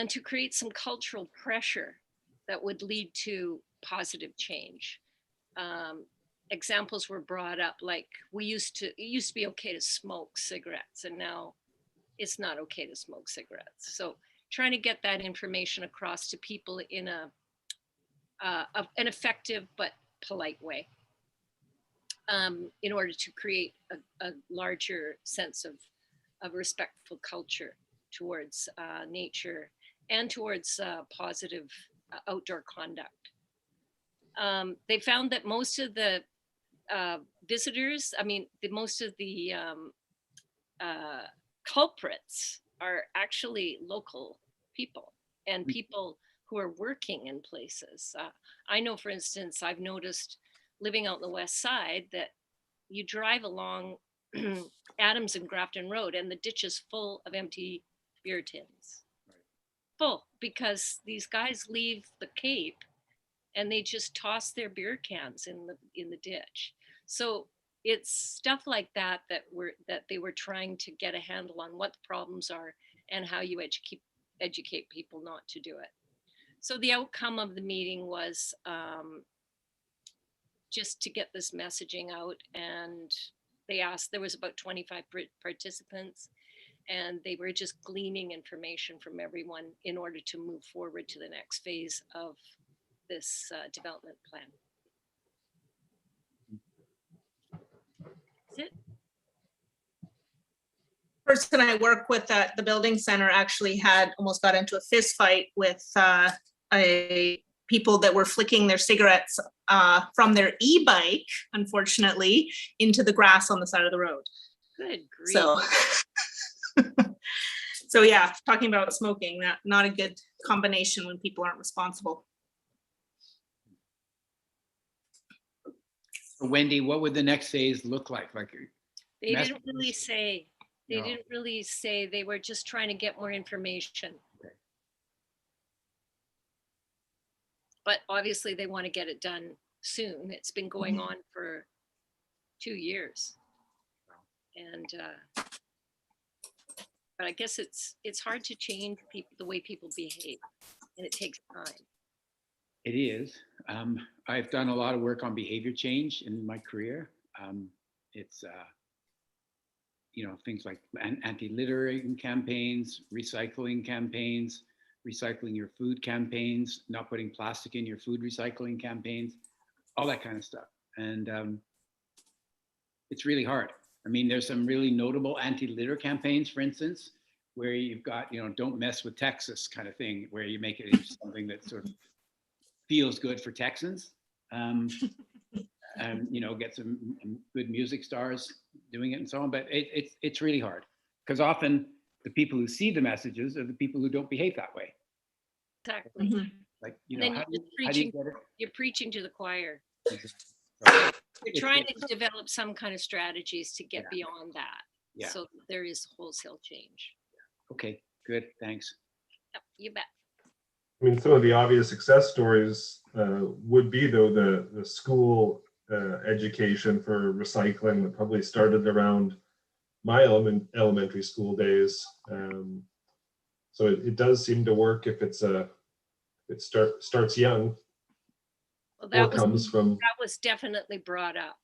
Speaker 6: to create some cultural pressure that would lead to positive change. Examples were brought up, like it used to be okay to smoke cigarettes, and now it's not okay to smoke cigarettes. So trying to get that information across to people in an effective but polite way, in order to create a larger sense of respectful culture towards nature and towards positive outdoor conduct. They found that most of the visitors, most of the culprits are actually local people and people who are working in places. I know, for instance, I've noticed living out in the west side that you drive along Adams and Grafton Road and the ditch is full of empty beer tins. Full, because these guys leave the Cape and they just toss their beer cans in the ditch. So it's stuff like that that they were trying to get a handle on what the problems are and how you educate people not to do it. So the outcome of the meeting was just to get this messaging out, and there was about 25 participants, and they were just gleaning information from everyone in order to move forward to the next phase of this development plan. That's it.
Speaker 5: Person I work with at the building center actually almost got into a fist fight with people that were flicking their cigarettes from their e-bike, unfortunately, into the grass on the side of the road.
Speaker 6: Good grief.
Speaker 5: So yeah, talking about smoking, not a good combination when people aren't responsible.
Speaker 4: Wendy, what would the next phase look like?
Speaker 6: They didn't really say. They didn't really say. They were just trying to get more information.
Speaker 4: Okay.
Speaker 6: But obviously they want to get it done soon. It's been going on for 2 years. And but I guess it's hard to change the way people behave, and it takes time.
Speaker 4: It is. I've done a lot of work on behavior change in my career. It's things like anti-littering campaigns, recycling campaigns, recycling your food campaigns, not putting plastic in your food recycling campaigns, all that kind of stuff. And it's really hard. I mean, there's some really notable anti-litter campaigns, for instance, where you've got, don't mess with Texas kind of thing, where you make it into something that sort of feels good for Texans. And get some good music stars doing it and so on. But it's really hard because often the people who see the messages are the people who don't behave that way.
Speaker 6: Exactly.
Speaker 5: Mm-hmm.
Speaker 4: Like,
Speaker 6: And then
Speaker 4: how do you get it?
Speaker 6: you're preaching to the choir.
Speaker 4: Right.
Speaker 6: You're trying to develop some kind of strategies to get
Speaker 4: Yeah.
Speaker 6: beyond that.
Speaker 4: Yeah.
Speaker 6: So there is wholesale change.
Speaker 4: Okay, good, thanks.
Speaker 6: Yep, you bet.
Speaker 3: I mean, some of the obvious success stories would be, though, the school education for recycling that probably started around my elementary school days. So it does seem to work if it starts young.
Speaker 6: Well,
Speaker 3: Or comes from.
Speaker 6: that was definitely brought up.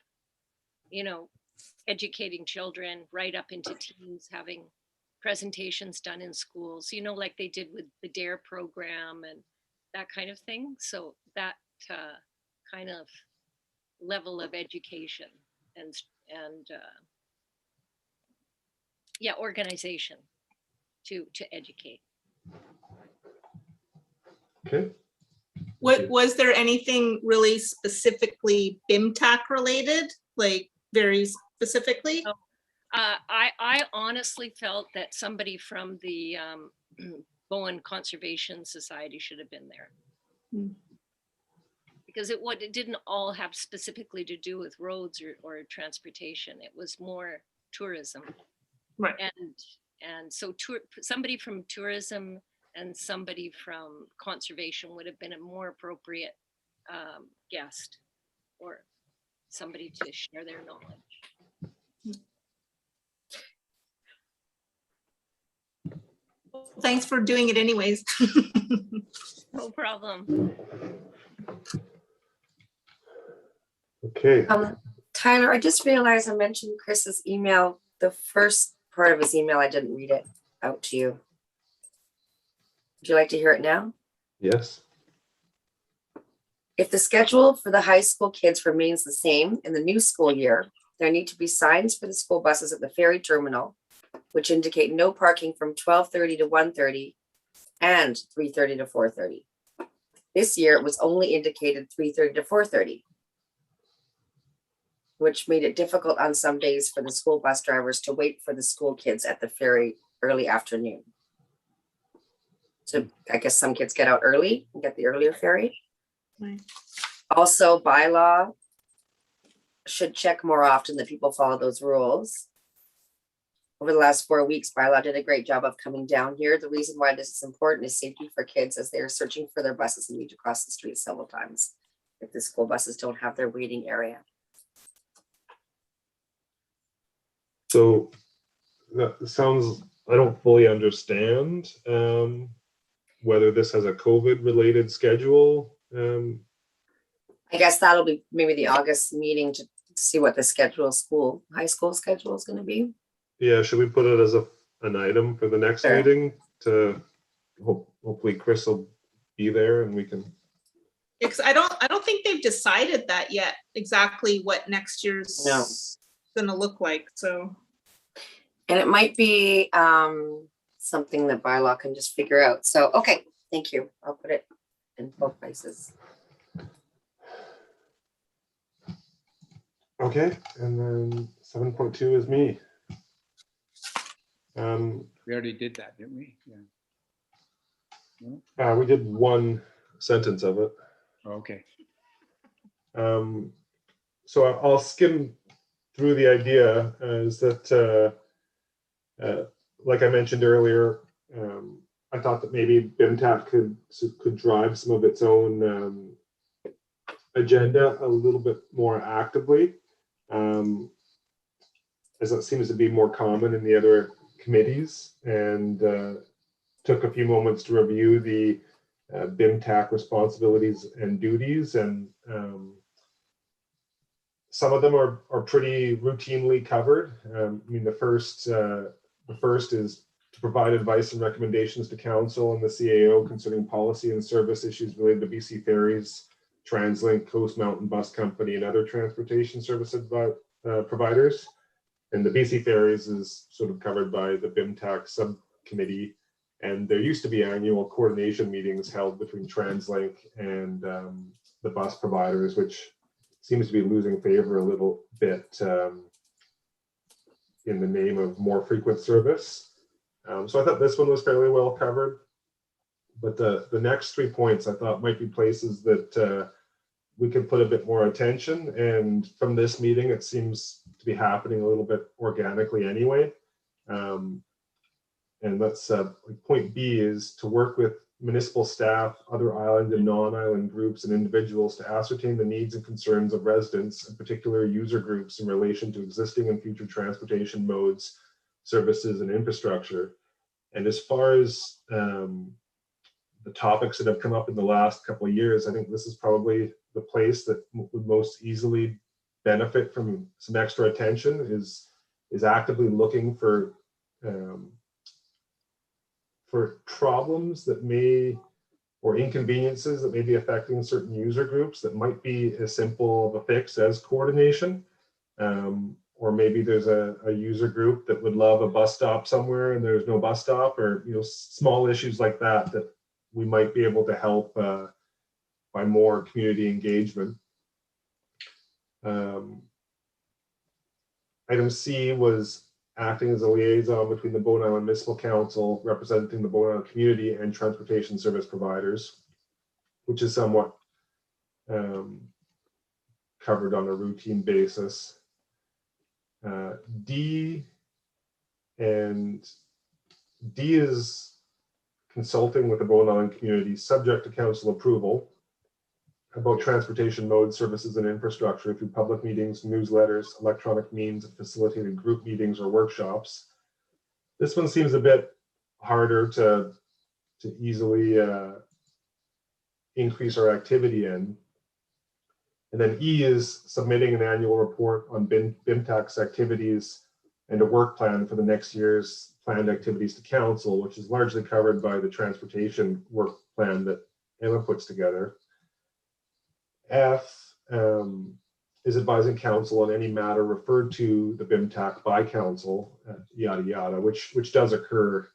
Speaker 6: Educating children right up into teens, having presentations done in schools, like they did with the DARE program and that kind of thing. So that kind of level of education and organization to educate.
Speaker 3: Okay.
Speaker 5: Was there anything really specifically BIMTAC related, like very specifically?
Speaker 6: I honestly felt that somebody from the Bowen Conservation Society should have been there. Because it didn't all have specifically to do with roads or transportation. It was more tourism.
Speaker 5: Right.
Speaker 6: And so somebody from tourism and somebody from conservation would have been a more appropriate guest, or somebody to share their knowledge.
Speaker 5: Thanks for doing it anyways.
Speaker 6: No problem.
Speaker 3: Okay.
Speaker 1: Tyler, I just realized I mentioned Chris's email. The first part of his email, I didn't read it out to you. Would you like to hear it now?
Speaker 3: Yes.
Speaker 1: If the schedule for the high school kids remains the same in the new school year, there need to be signs for the school buses at the ferry terminal, which indicate no parking from 12:30 to 1:30 and 3:30 to 4:30. This year, it was only indicated 3:30 to 4:30, which made it difficult on some days for the school bus drivers to wait for the school kids at the ferry early afternoon. So I guess some kids get out early and get the earlier ferry.
Speaker 5: Right.
Speaker 1: Also, bylaw should check more often that people follow those rules. Over the last 4 weeks, bylaw did a great job of coming down here. The reason why this is important is safety for kids as they are searching for their buses and need to cross the street several times if the school buses don't have their waiting area.
Speaker 3: So that sounds, I don't fully understand whether this has a COVID related schedule.
Speaker 1: I guess that'll be maybe the August meeting to see what the high school schedule is going to be.
Speaker 3: Yeah, should we put it as an item for the next
Speaker 1: Sure.
Speaker 3: meeting to hopefully Chris will be there and we can.
Speaker 5: Because I don't think they've decided that yet, exactly what next year's
Speaker 1: No.
Speaker 5: gonna look like, so.
Speaker 1: And it might be something that bylaw can just figure out. So, okay, thank you. I'll put it in both places.
Speaker 3: Okay, and then 7.2 is me.
Speaker 4: We already did that, didn't we? Yeah.
Speaker 3: We did one sentence of it.
Speaker 4: Okay.
Speaker 3: So I'll skim through the idea is that, like I mentioned earlier, I thought that maybe BIMTAC could drive some of its own agenda a little bit more actively, as it seems to be more common in the other committees, and took a few moments to review the BIMTAC responsibilities and duties, and some of them are pretty routinely covered. I mean, the first is to provide advice and recommendations to council and the CAO concerning policy and service issues related to BC Ferries, TransLink, Coast Mountain Bus Company, and other transportation service providers. And the BC Ferries is sort of covered by the BIMTAC subcommittee. And there used to be annual coordination meetings held between TransLink and the bus providers, which seems to be losing favor a little bit in the name of more frequent service. So I thought this one was fairly well covered. But the next 3 points I thought might be places that we could put a bit more attention. And from this meeting, it seems to be happening a little bit organically anyway. And that's point B is to work with municipal staff, other island and non-island groups and individuals to ascertain the needs and concerns of residents, in particular user groups, in relation to existing and future transportation modes, services, and infrastructure. And as far as the topics that have come up in the last couple of years, I think this is probably the place that would most easily benefit from some extra attention, is actively looking for problems that may, or inconveniences that may be affecting certain user groups that might be as simple of a fix as coordination. Or maybe there's a user group that would love a bus stop somewhere and there's no bus stop, or small issues like that that we might be able to help by more community engagement. Item C was acting as a liaison between the Bowen Island Municipal Council, representing the Bowen Island community and transportation service providers, which is somewhat covered on a routine basis. D is consulting with the Bowen Island community, subject to council approval, about transportation modes, services, and infrastructure through public meetings, newsletters, electronic means, and facilitated group meetings or workshops. This one seems a bit harder to easily increase our activity in. And then E is submitting an annual report on BIMTAC's activities and a work plan for the next year's planned activities to council, which is largely covered by the transportation work plan that Emma puts together. F is advising council on any matter referred to the BIMTAC by council, yada yada, which does occur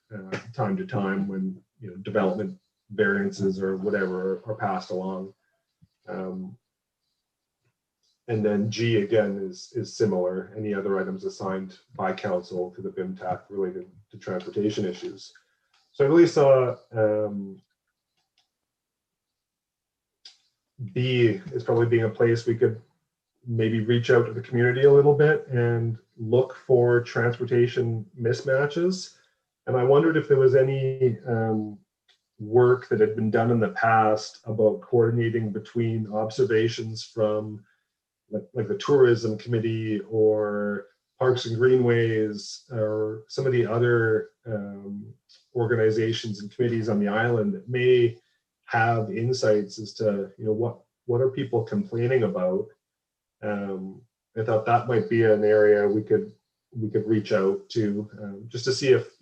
Speaker 3: time to time when development variances or whatever are passed along. And then G again is similar. Any other items assigned by council to the BIMTAC related to transportation issues. So I really saw B is probably being a place we could maybe reach out to the community a little bit and look for transportation mismatches. And I wondered if there was any work that had been done in the past about coordinating between observations from like the tourism committee or Parks and Greenways or some of the other organizations and committees on the island that may have insights as to what are people complaining about. I thought that might be an area we could reach out to just to see if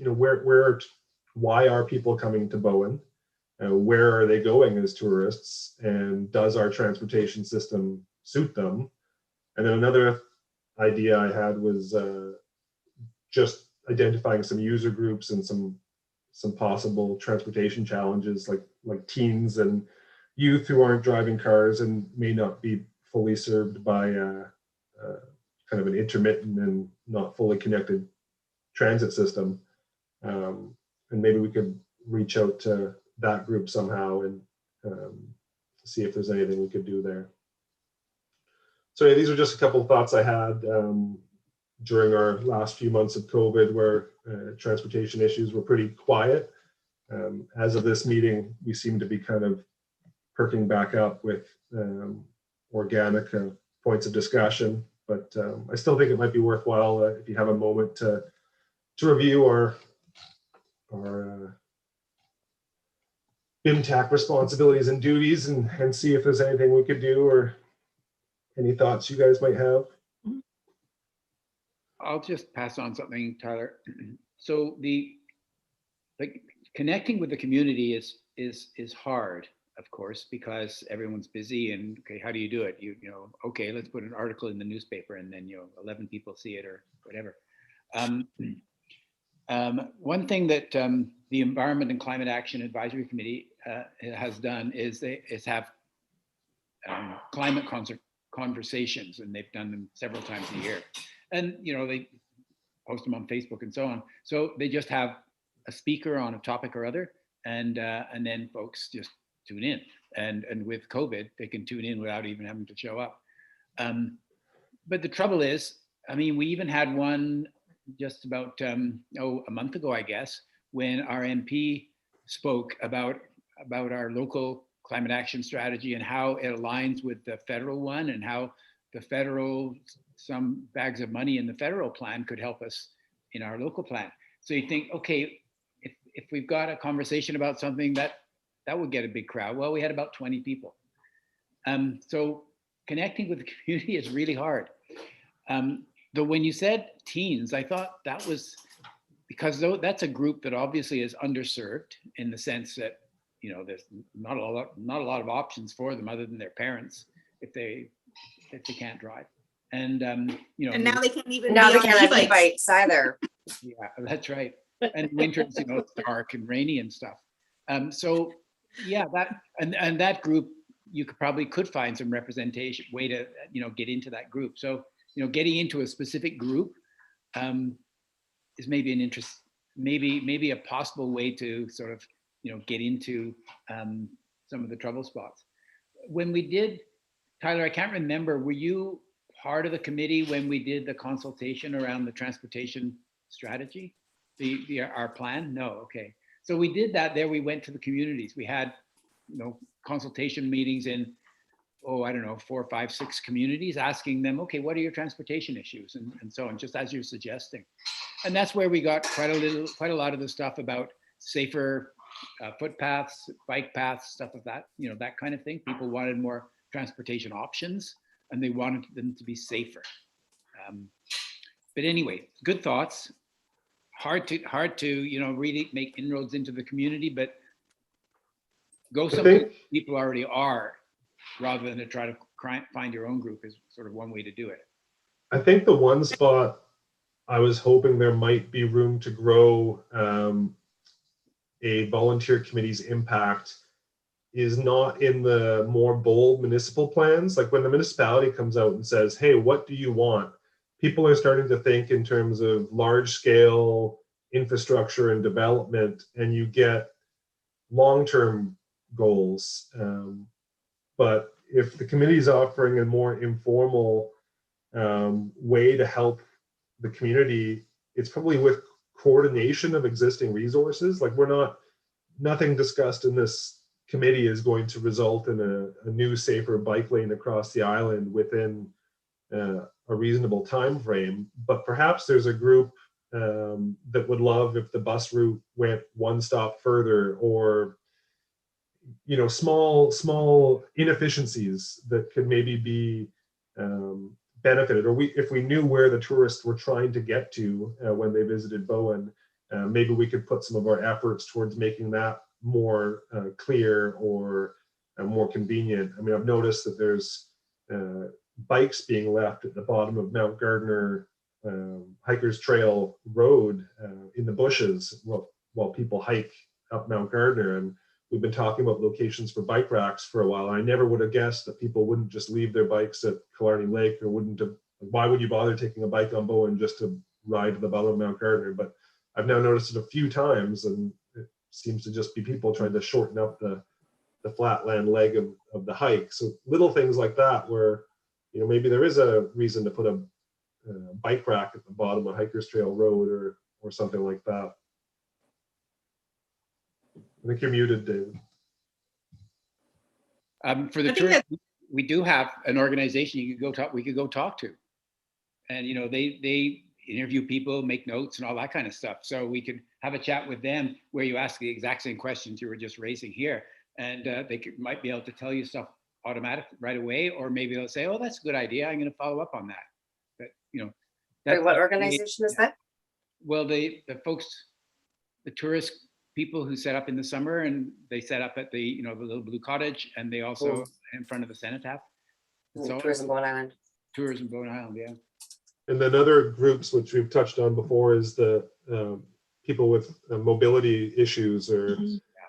Speaker 3: why are people coming to Bowen, where are they going as tourists, and does our transportation system suit them? And then another idea I had was just identifying some user groups and some possible transportation challenges, like teens and youth who aren't driving cars and may not be fully served by kind of an intermittent and not fully connected transit system. And maybe we could reach out to that group somehow and see if there's anything we could do there. So yeah, these are just a couple of thoughts I had during our last few months of COVID, where transportation issues were pretty quiet. As of this meeting, we seem to be kind of perking back up with organic points of discussion, but I still think it might be worthwhile if you have a moment to review our BIMTAC responsibilities and duties and see if there's anything we could do or any thoughts you guys might have.
Speaker 4: I'll just pass on something, Tyler. So connecting with the community is hard, of course, because everyone's busy. And okay, how do you do it? Okay, let's put an article in the newspaper, and then 11 people see it or whatever. One thing that the Environment and Climate Action Advisory Committee has done is have climate conversations, and they've done them several times a year. And they post them on Facebook and so on. So they just have a speaker on a topic or other, and then folks just tune in. And with COVID, they can tune in without even having to show up. But the trouble is, I mean, we even had one just about a month ago, I guess, when our MP spoke about our local climate action strategy and how it aligns with the federal one, and how the federal, some bags of money in the federal plan could help us in our local plan. So you think, okay, if we've got a conversation about something that would get a big crowd. Well, we had about 20 people. So connecting with the community is really hard. Though when you said teens, I thought that was because that's a group that obviously is underserved in the sense that there's not a lot of options for them other than their parents if they can't drive. And
Speaker 5: and now they can't even
Speaker 1: Now
Speaker 5: be
Speaker 1: they
Speaker 5: on
Speaker 1: can't have
Speaker 5: e-bikes.
Speaker 1: e-bikes either.
Speaker 4: Yeah, that's right. And winters, it's dark and rainy and stuff. So yeah, that that group, you could find some representation way to get into that group. So getting into a specific group is maybe an interest, maybe a possible way to sort of get into some of the trouble spots. When we did, Tyler, I can't remember, were you part of the committee when we did the consultation around the transportation strategy, our plan? No, okay. So we did that there. We went to the communities. We had consultation meetings in, 4, 5, 6 communities, asking them, okay, what are your transportation issues, and so on, just as you're suggesting. And that's where we got quite a lot of the stuff about safer footpaths, bike paths, stuff like that, that kind of thing. People wanted more transportation options, and they wanted them to be safer. But anyway, good thoughts. hard to, you know, really make inroads into the community, but go
Speaker 3: I
Speaker 4: somewhere
Speaker 3: think,
Speaker 4: people already are, rather than to try to find your own group is sort of one way to do it.
Speaker 3: I think the one spot I was hoping there might be room to grow a volunteer committee's impact is not in the more bold municipal plans. Like when the municipality comes out and says, hey, what do you want? People are starting to think in terms of large scale infrastructure and development, and you get long-term goals. But if the committee is offering a more informal way to help the community, it's probably with coordination of existing resources. Like nothing discussed in this committee is going to result in a new safer bike lane across the island within a reasonable time frame. But perhaps there's a group that would love if the bus route went one stop further, or small inefficiencies that could maybe be benefited, or if we knew where the tourists were trying to get to when they visited Bowen, maybe we could put some of our efforts towards making that more clear or more convenient. I mean, I've noticed that there's bikes being left at the bottom of Mount Gardner Hikers Trail Road in the bushes while people hike up Mount Gardner. And we've been talking about locations for bike racks for a while. I never would have guessed that people wouldn't just leave their bikes at Killarney Lake, or wouldn't have. Why would you bother taking a bike on Bowen just to ride to the bottom of Mount Gardner? But I've now noticed it a few times, and it seems to just be people trying to shorten up the flatland leg of the hike. So little things like that, where maybe there is a reason to put a bike rack at the bottom of Hikers Trail Road or something like that. I think you're muted, David.
Speaker 4: For the tourists, we do have an organization you could go talk. We could go talk to, and they interview people, make notes, and all that kind of stuff. So we could have a chat with them where you ask the exact same questions you were just raising here, and they might be able to tell you stuff automatically right away, or maybe they'll say, "Oh, that's a good idea. I'm going to follow up on that." But
Speaker 1: Wait, what organization is that?
Speaker 4: Well, the folks, the tourist people who set up in the summer, and they set up at the the Little Blue Cottage, and they also in front of the cenotaph. So
Speaker 1: Tourism Bowen Island.
Speaker 4: Tourism Bowen Island, yeah.
Speaker 3: And then other groups which we've touched on before is the people with mobility issues or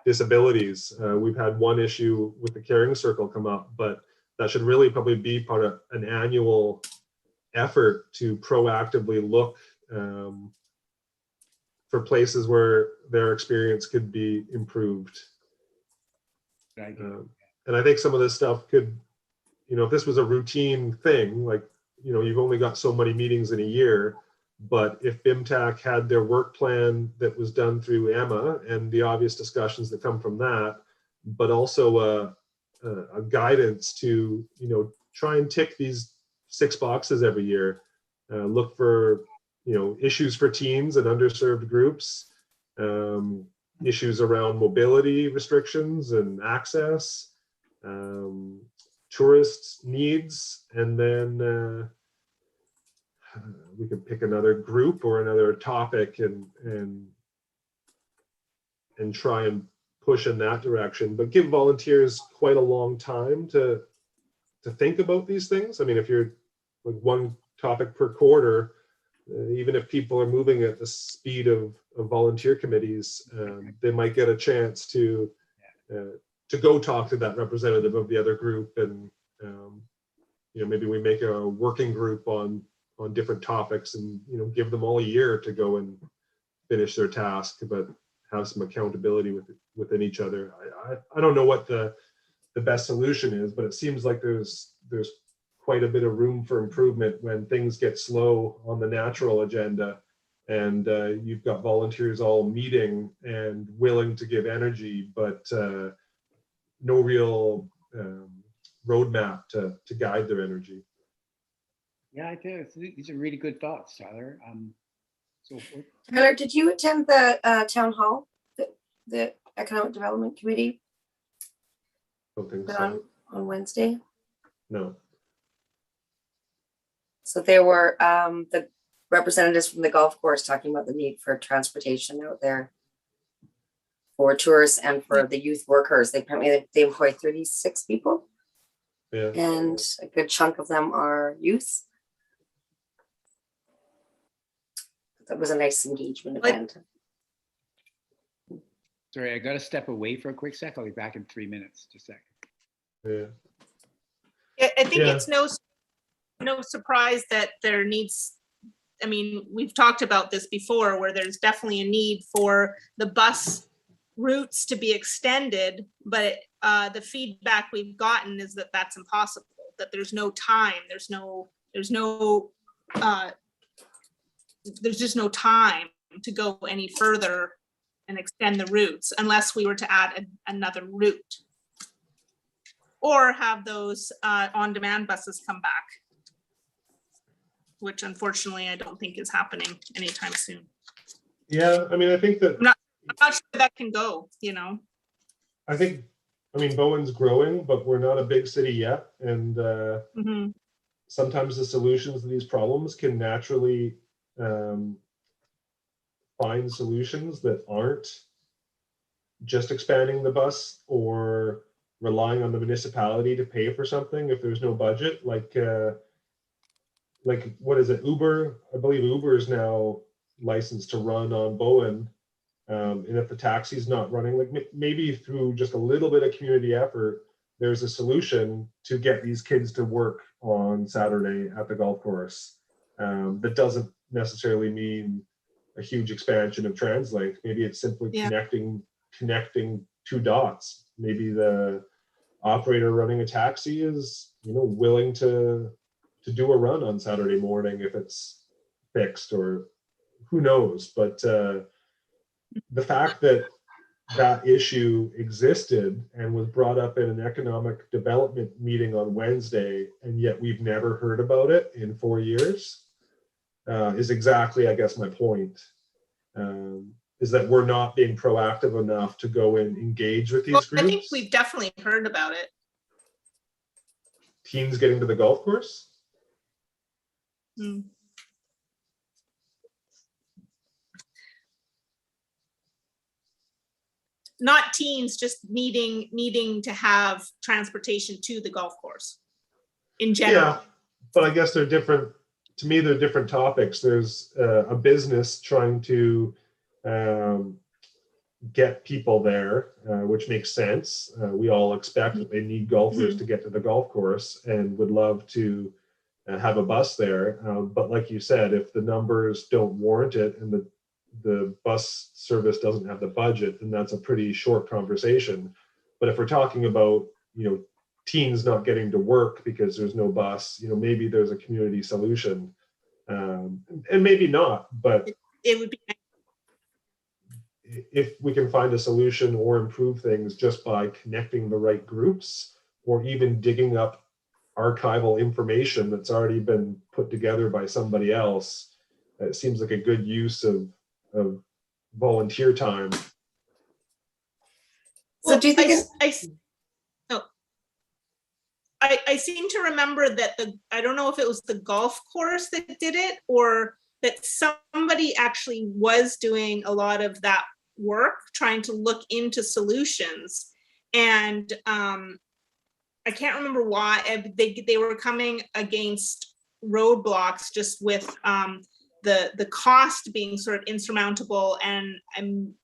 Speaker 3: disabilities. We've had one issue with the caring circle come up, but that should really probably be part of an annual effort to proactively look for places where their experience could be improved. And I think some of this stuff could, if this was a routine thing, like, you've only got so many meetings in a year, but if BIMTAC had their work plan that was done through Emma and the obvious discussions that come from that, but also a guidance to, try and tick these 6 boxes every year, look for, issues for teens and underserved groups, issues around mobility restrictions and access, tourists' needs, and then we could pick another group or another topic and try and push in that direction, but give volunteers quite a long time to think about these things. I mean, if you're like one topic per quarter, even if people are moving at the speed of volunteer committees, they might get a chance to go talk to that representative of the other group, and maybe we make a working group on different topics, and give them all a year to go and finish their task, but have some accountability within each other. I don't know what the best solution is, but it seems like there's quite a bit of room for improvement when things get slow on the natural agenda, and you've got volunteers all meeting and willing to give energy, but no real roadmap to guide their energy.
Speaker 4: Yeah, I do. These are really good thoughts, Tyler.
Speaker 1: Tyler, did you attend the town hall, the Economic Development Committee
Speaker 3: Don't think so.
Speaker 1: on Wednesday?
Speaker 3: No.
Speaker 1: So there were representatives from the golf course talking about the need for transportation out there for tourists and for the youth workers. They apparently they employ 36 people,
Speaker 3: Yeah.
Speaker 1: and a good chunk of them are youth. That was a nice engagement event.
Speaker 4: Sorry, I got to step away for a quick sec. I'll be back in 3 minutes. Just a second.
Speaker 3: Yeah.
Speaker 5: I think
Speaker 3: Yeah.
Speaker 5: it's no surprise that there needs, I mean, we've talked about this before, where there's definitely a need for the bus routes to be extended, but the feedback we've gotten is that that's impossible, that there's no time, there's just no time to go any further and extend the routes unless we were to add another route. Or have those on-demand buses come back, which unfortunately I don't think is happening anytime soon.
Speaker 3: Yeah, I mean, I think that,
Speaker 5: I'm not sure that can go, you know?
Speaker 3: I mean, Bowen's growing, but we're not a big city yet. And
Speaker 5: Mhm.
Speaker 3: sometimes the solutions to these problems can naturally find solutions that aren't just expanding the bus or relying on the municipality to pay for something if there's no budget. Like what is it, Uber? I believe Uber is now licensed to run on Bowen. And if the taxi's not running, like maybe through just a little bit of community effort, there's a solution to get these kids to work on Saturday at the golf course. That doesn't necessarily mean a huge expansion of TransLink. Maybe it's simply connecting two dots. Maybe the operator running a taxi is, willing to do a run on Saturday morning if it's fixed, or who knows. But the fact that that issue existed and was brought up in an economic development meeting on Wednesday, and yet we've never heard about it in 4 years, is exactly, I guess, my point. Is that we're not being proactive enough to go and engage with these groups.
Speaker 5: I think we've definitely heard about it.
Speaker 3: Teens getting to the golf course?
Speaker 5: Mm. Not teens, just needing to have transportation to the golf course in general.
Speaker 3: Yeah, but I guess they're different. To me, they're different topics. There's a business trying to get people there, which makes sense. We all expect that they need golfers to get to the golf course and would love to have a bus there. But like you said, if the numbers don't warrant it and the bus service doesn't have the budget, then that's a pretty short conversation. But if we're talking about, teens not getting to work because there's no bus, maybe there's a community solution, and maybe not, but
Speaker 5: it would be.
Speaker 3: If we can find a solution or improve things just by connecting the right groups, or even digging up archival information that's already been put together by somebody else, it seems like a good use of volunteer time.
Speaker 1: So do you think
Speaker 5: I seem to remember that I don't know if it was the golf course that did it, or that somebody actually was doing a lot of that work, trying to look into solutions. And I can't remember why they were coming against roadblocks just with the cost being sort of insurmountable, and I'm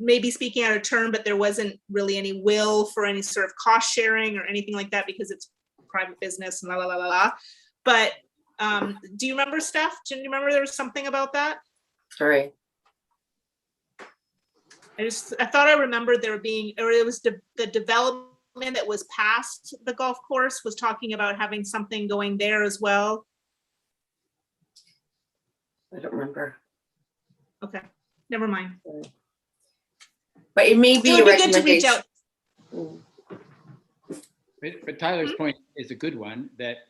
Speaker 5: maybe speaking out of turn, but there wasn't really any will for any sort of cost sharing or anything like that because it's private business and la la la la la. But do you remember, Steph? Do you remember there was something about that?
Speaker 1: Sorry.
Speaker 5: I thought I remembered there being, or it was the development that was past the golf course was talking about having something going there as well.
Speaker 1: I don't remember.
Speaker 5: Okay, never mind.
Speaker 1: But it may be
Speaker 5: It
Speaker 1: a
Speaker 5: would be good to reach
Speaker 1: recommendation.
Speaker 5: out.
Speaker 4: But Tyler's point is a good one, that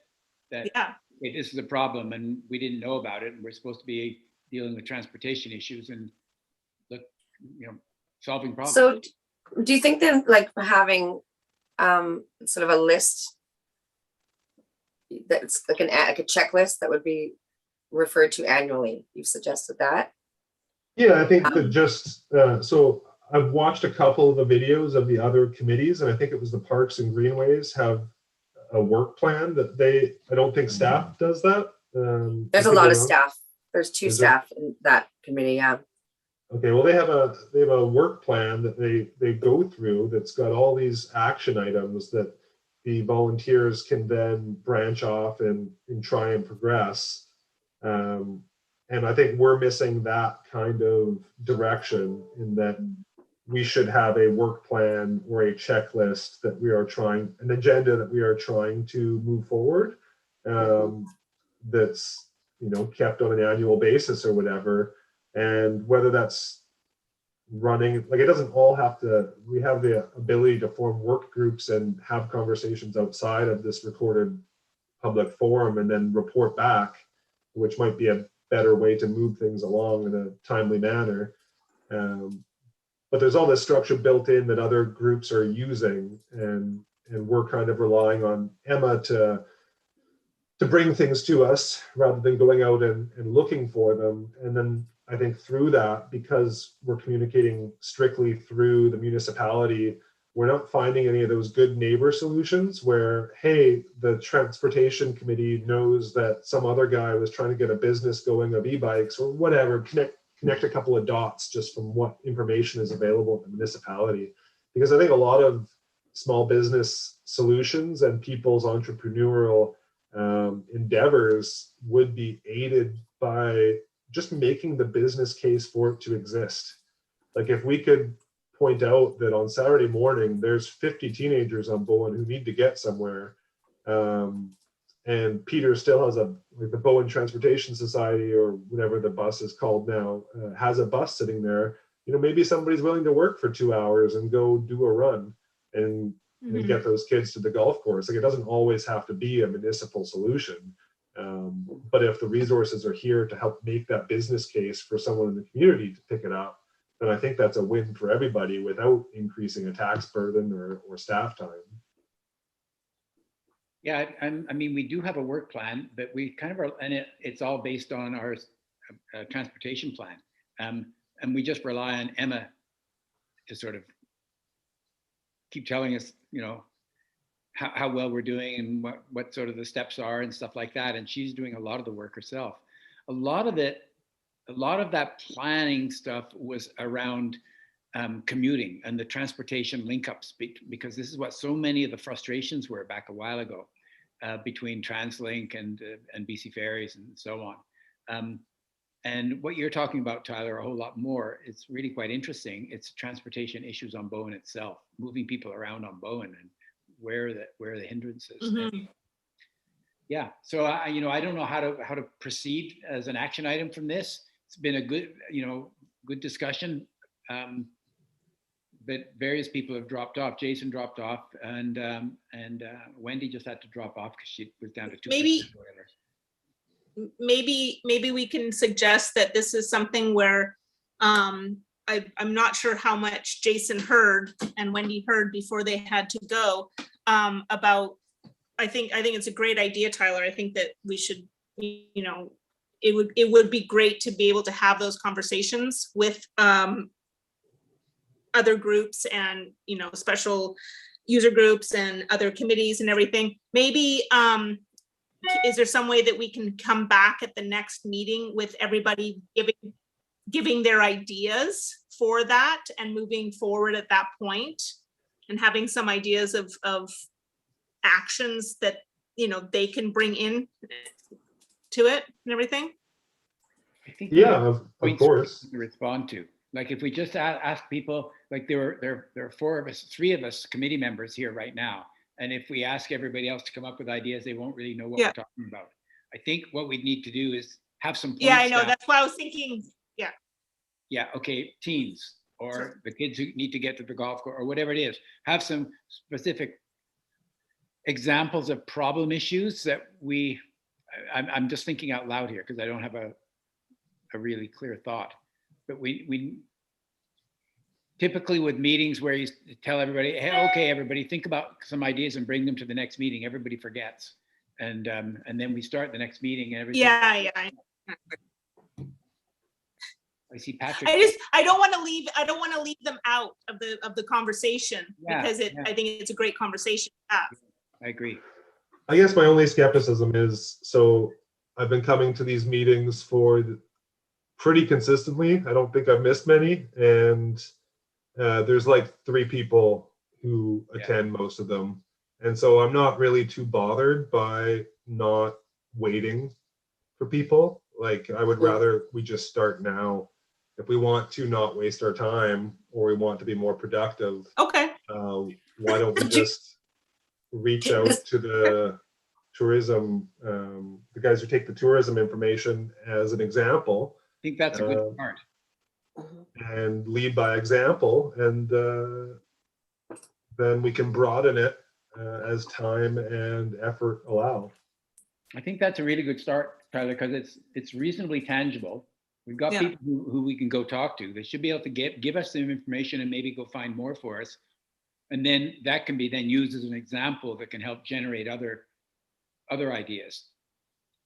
Speaker 5: Yeah.
Speaker 4: this is a problem and we didn't know about it, and we're supposed to be dealing with transportation issues and solving problems.
Speaker 1: So do you think then, like, having sort of a list that's like a checklist that would be referred to annually. You've suggested that.
Speaker 3: Yeah, I think that just, so I've watched a couple of the videos of the other committees, and I think it was the Parks and Greenways have a work plan that I don't think staff does that.
Speaker 1: There's
Speaker 3: I
Speaker 1: a
Speaker 3: could
Speaker 1: lot
Speaker 3: be
Speaker 1: of
Speaker 3: wrong.
Speaker 1: staff. There's 2
Speaker 3: Is there?
Speaker 1: staff in that committee, yeah.
Speaker 3: Okay, well, they have a work plan that they go through that's got all these action items that the volunteers can then branch off and try and progress. And I think we're missing that kind of direction, in that we should have a work plan or a checklist that we are trying, an agenda that we are trying to move forward. That's, you know, kept on an annual basis or whatever. And whether that's running, like, it doesn't all have to, we have the ability to form work groups and have conversations outside of this recorded public forum and then report back, which might be a better way to move things along in a timely manner. But there's all this structure built in that other groups are using, and we're kind of relying on Emma to bring things to us rather than going out and looking for them. And then I think through that, because we're communicating strictly through the municipality, we're not finding any of those good neighbor solutions where, hey, the transportation committee knows that some other guy was trying to get a business going of e-bikes or whatever, connect a couple of dots just from what information is available in the municipality. Because I think a lot of small business solutions and people's entrepreneurial endeavors would be aided by just making the business case for it to exist. Like, if we could point out that on Saturday morning there's 50 teenagers on Bowen who need to get somewhere, and Peter still has like the Bowen Transportation Society or whatever the bus is called now, has a bus sitting there, you know, maybe somebody's willing to work for 2 hours and go do a run and get those kids to the golf course. Like, it doesn't always have to be a municipal solution. But if the resources are here to help make that business case for someone in the community to pick it up, then I think that's a win for everybody without increasing a tax burden or staff time.
Speaker 4: Yeah, I mean, we do have a work plan, but we kind of are, and it's all based on our transportation plan. And we just rely on Emma to sort of keep telling us, you know, how well we're doing and what sort of the steps are and stuff like that. And she's doing a lot of the work herself. A lot of that planning stuff was around commuting and the transportation link-ups, because this is what so many of the frustrations were back a while ago between TransLink and BC Ferries and so on. And what you're talking about, Tyler, a whole lot more, it's really quite interesting. It's transportation issues on Bowen itself, moving people around on Bowen and where are the hindrances. And yeah, so I don't know how to proceed as an action item from this. It's been a good discussion, but various people have dropped off. Jason dropped off, and Wendy just had to drop off because she was down to 2.
Speaker 5: Maybe we can suggest that this is something where I'm not sure how much Jason heard and Wendy heard before they had to go about. I think it's a great idea, Tyler. I think that we should, it would be great to be able to have those conversations with other groups and, special user groups and other committees and everything. Maybe, is there some way that we can come back at the next meeting with everybody giving their ideas for that and moving forward at that point and having some ideas of actions that, they can bring in to it and everything?
Speaker 4: I think
Speaker 3: of course.
Speaker 4: to respond to, like, if we just ask people, like there are 4 of us, 3 of us committee members here right now, and if we ask everybody else to come up with ideas, they won't really know what we're talking about. I think what we need to do is have some points.
Speaker 5: Yeah, I know. That's why I was thinking.
Speaker 4: Yeah. Okay. Teens or the kids who need to get to the golf course or whatever it is. Have some specific examples of problem issues that I'm just thinking out loud here because I don't have a really clear thought. But we typically with meetings where you tell everybody, hey, okay, everybody, think about some ideas and bring them to the next meeting. Everybody forgets, and then we start the next meeting and everything.
Speaker 5: Yeah.
Speaker 4: I see Patrick.
Speaker 5: I don't want to leave them out of the conversation,
Speaker 4: Yeah,
Speaker 5: because
Speaker 4: yeah.
Speaker 5: I think it's a great conversation to have.
Speaker 4: I agree.
Speaker 3: I guess my only skepticism is, so I've been coming to these meetings for pretty consistently. I don't think I've missed many. And there's like 3 people who attend most of them. And so I'm not really too bothered by not waiting for people. Like, I would rather we just start now. If we want to not waste our time, or we want to be more productive,
Speaker 5: Okay.
Speaker 3: why don't we just reach out to the tourism, the guys who take the tourism information as an example,
Speaker 4: I think that's a good start.
Speaker 3: and lead by example, and then we can broaden it as time and effort allow.
Speaker 4: I think that's a really good start, Tyler, because it's reasonably tangible. We've got people who we can go talk to. They should be able to give us some information and maybe go find more for us. And then that can be then used as an example that can help generate other ideas.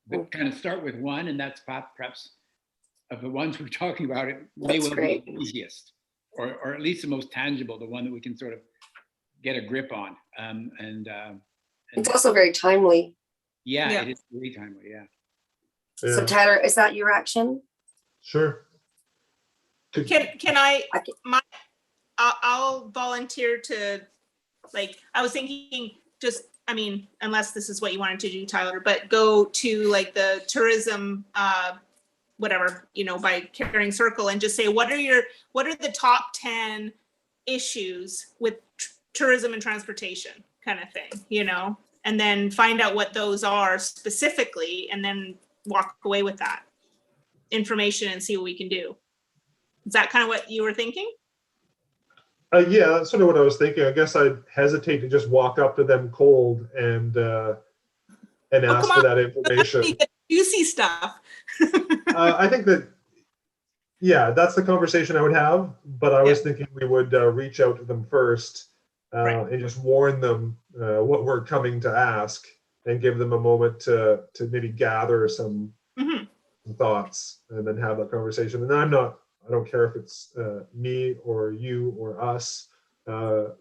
Speaker 4: But kind of start with one, and that's perhaps of the ones we're talking about, it may well be the easiest, or at least the most tangible, the one that we can sort of get a grip on. And
Speaker 1: It's also very timely.
Speaker 4: yeah, it is really timely. Yeah.
Speaker 1: So Tyler, is that your action?
Speaker 3: Sure.
Speaker 5: Can I'll volunteer to, like, I was thinking just, I mean, unless this is what you wanted to do, Tyler, but go to like the tourism, whatever, by Caring Circle, and just say, what are the top 10 issues with tourism and transportation, kind of thing, and then find out what those are specifically, and then walk away with that information and see what we can do. Is that kind of what you were thinking?
Speaker 3: Yeah, that's sort of what I was thinking. I guess I'd hesitate to just walk up to them cold and ask for that information.
Speaker 5: Juicy stuff.
Speaker 3: I think that, that's the conversation I would have, but I was thinking we would reach out to them first and just warn them what we're coming to ask, and give them a moment to maybe gather some thoughts, and then have that conversation. And I don't care if it's me or you or us.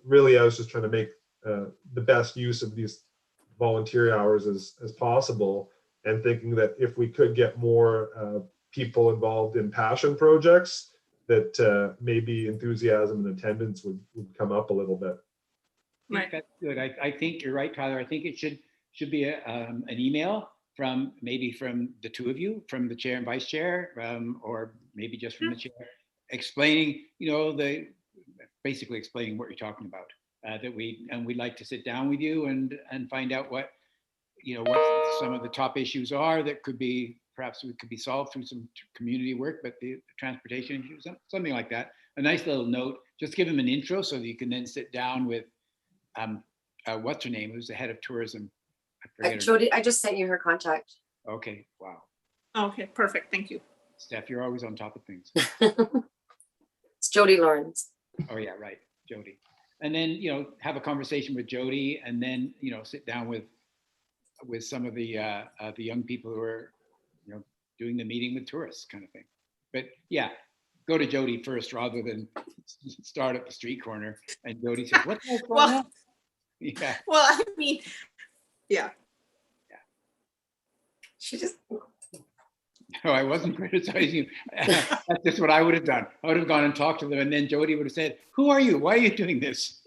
Speaker 3: Really, I was just trying to make the best use of these volunteer hours as possible, and thinking that if we could get more people involved in passion projects, that maybe enthusiasm and attendance would come up a little bit.
Speaker 4: I think that's good. I think you're right, Tyler. I think it should be an email from the two of you, from the chair and vice chair, or maybe just from the chair, explaining, basically explaining what you're talking about. We'd like to sit down with you and find out what some of the top issues are that could be solved through some community work, but the transportation issues, something like that. A nice little note, just give them an intro so that you can then sit down with what's her name, who's the head of tourism.
Speaker 1: Jody, I just sent you her contact.
Speaker 4: Okay, wow.
Speaker 5: Okay, perfect. Thank you.
Speaker 4: Steph, you're always on top of things.
Speaker 1: It's Jody Lawrence.
Speaker 4: Oh yeah, right, Jody. And then, have a conversation with Jody, and then, sit down with some of the young people who are, doing the meeting with tourists kind of thing. But yeah, go to Jody first rather than start at the street corner. And Jody says, what the hell's going on? Yeah.
Speaker 5: Well, I mean, yeah.
Speaker 1: She just.
Speaker 4: No, I wasn't criticizing you. That's just what I would have done. I would have gone and talked to them, and then Jody would have said, who are you? Why are you doing this?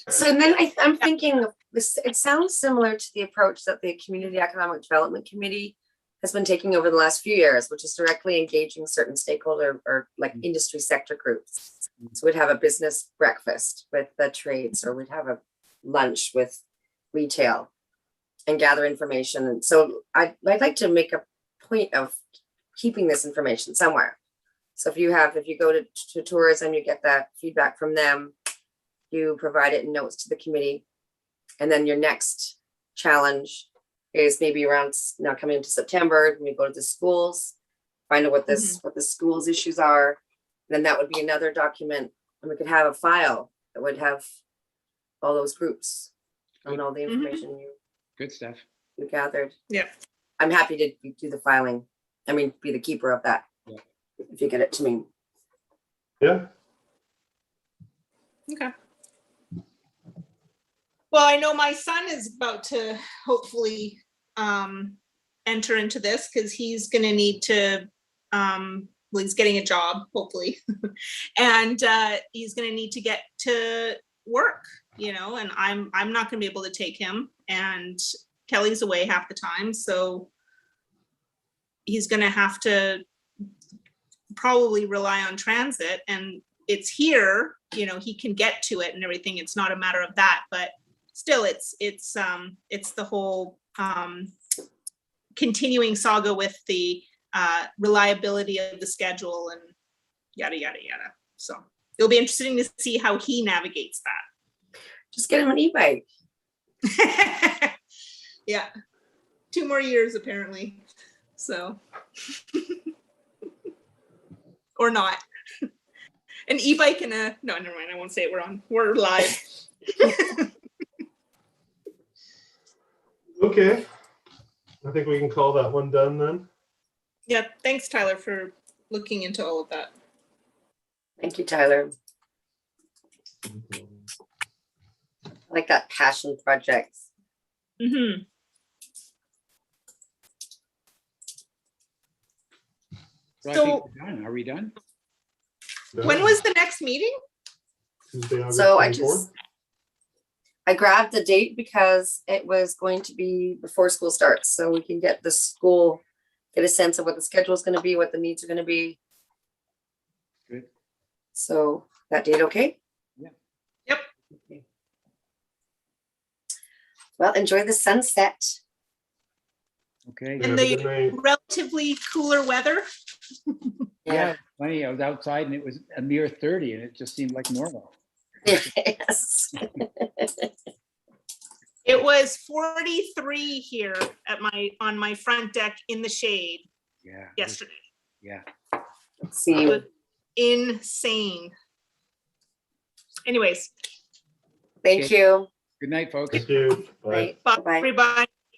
Speaker 1: So then I'm thinking this, it sounds similar to the approach that the Community Economic Development Committee has been taking over the last few years, which is directly engaging certain stakeholder or like industry sector groups. So we'd have a business breakfast with the trades, or we'd have a lunch with retail and gather information. And so I'd like to make a point of keeping this information somewhere. So if you go to tourism, you get that feedback from them, you provide it in notes to the committee. And then your next challenge is maybe around now coming into September, when we go to the schools, find out what the schools issues are. And then that would be another document, and we could have a file that would have all those groups and all the information
Speaker 4: Good stuff.
Speaker 1: you gathered.
Speaker 5: Yeah.
Speaker 1: I'm happy to do the filing. I mean, be the keeper of that.
Speaker 4: Yeah.
Speaker 1: If you get it to me.
Speaker 3: Yeah,
Speaker 5: Okay. Well, I know my son is about to hopefully enter into this because he's going to need to, well, he's getting a job, hopefully, and he's going to need to get to work, you know, and I'm not going to be able to take him, and Kelly's away half the time, so he's going to have to probably rely on transit, and it's here, you know, he can get to it and everything. It's not a matter of that, but still it's the whole continuing saga with the reliability of the schedule and yada, yada, yada. So it'll be interesting to see how he navigates
Speaker 1: Just get him an e-bike.
Speaker 5: that. Yeah. 2 more years apparently. So, or not. An e-bike and a, no, never mind. I won't say it. We're live.
Speaker 3: okay. I think we can call that one done then.
Speaker 5: Yeah. Thanks, Tyler, for looking into all of that.
Speaker 1: Thank you, Tyler. I like that passion project.
Speaker 5: Mm-hmm.
Speaker 4: So I
Speaker 5: So-
Speaker 4: think we're done. Are we done?
Speaker 5: When was the next meeting?
Speaker 3: Tuesday, August
Speaker 1: So
Speaker 3: 24th?
Speaker 1: I grabbed the date because it was going to be before school starts, so we can get the school, get a sense of what the schedule is going to be, what the needs are going to be.
Speaker 4: Good.
Speaker 1: So that date, okay?
Speaker 4: Yeah.
Speaker 5: Yep.
Speaker 1: Okay. Well, enjoy the sunset.
Speaker 4: Okay.
Speaker 5: And
Speaker 3: Have a good night.
Speaker 5: relatively cooler weather.
Speaker 4: Yeah, funny. I was outside and it was a mere 30 and it just seemed like normal.
Speaker 1: Yes.
Speaker 5: It was 43 here on my front deck in the shade
Speaker 4: Yeah. it was-
Speaker 5: yesterday.
Speaker 4: Yeah.
Speaker 5: It
Speaker 1: See,
Speaker 5: was insane. Anyways,
Speaker 1: thank you.
Speaker 4: Good night, folks.
Speaker 3: Thank you. Bye.
Speaker 1: Bye.
Speaker 5: bye, everybody.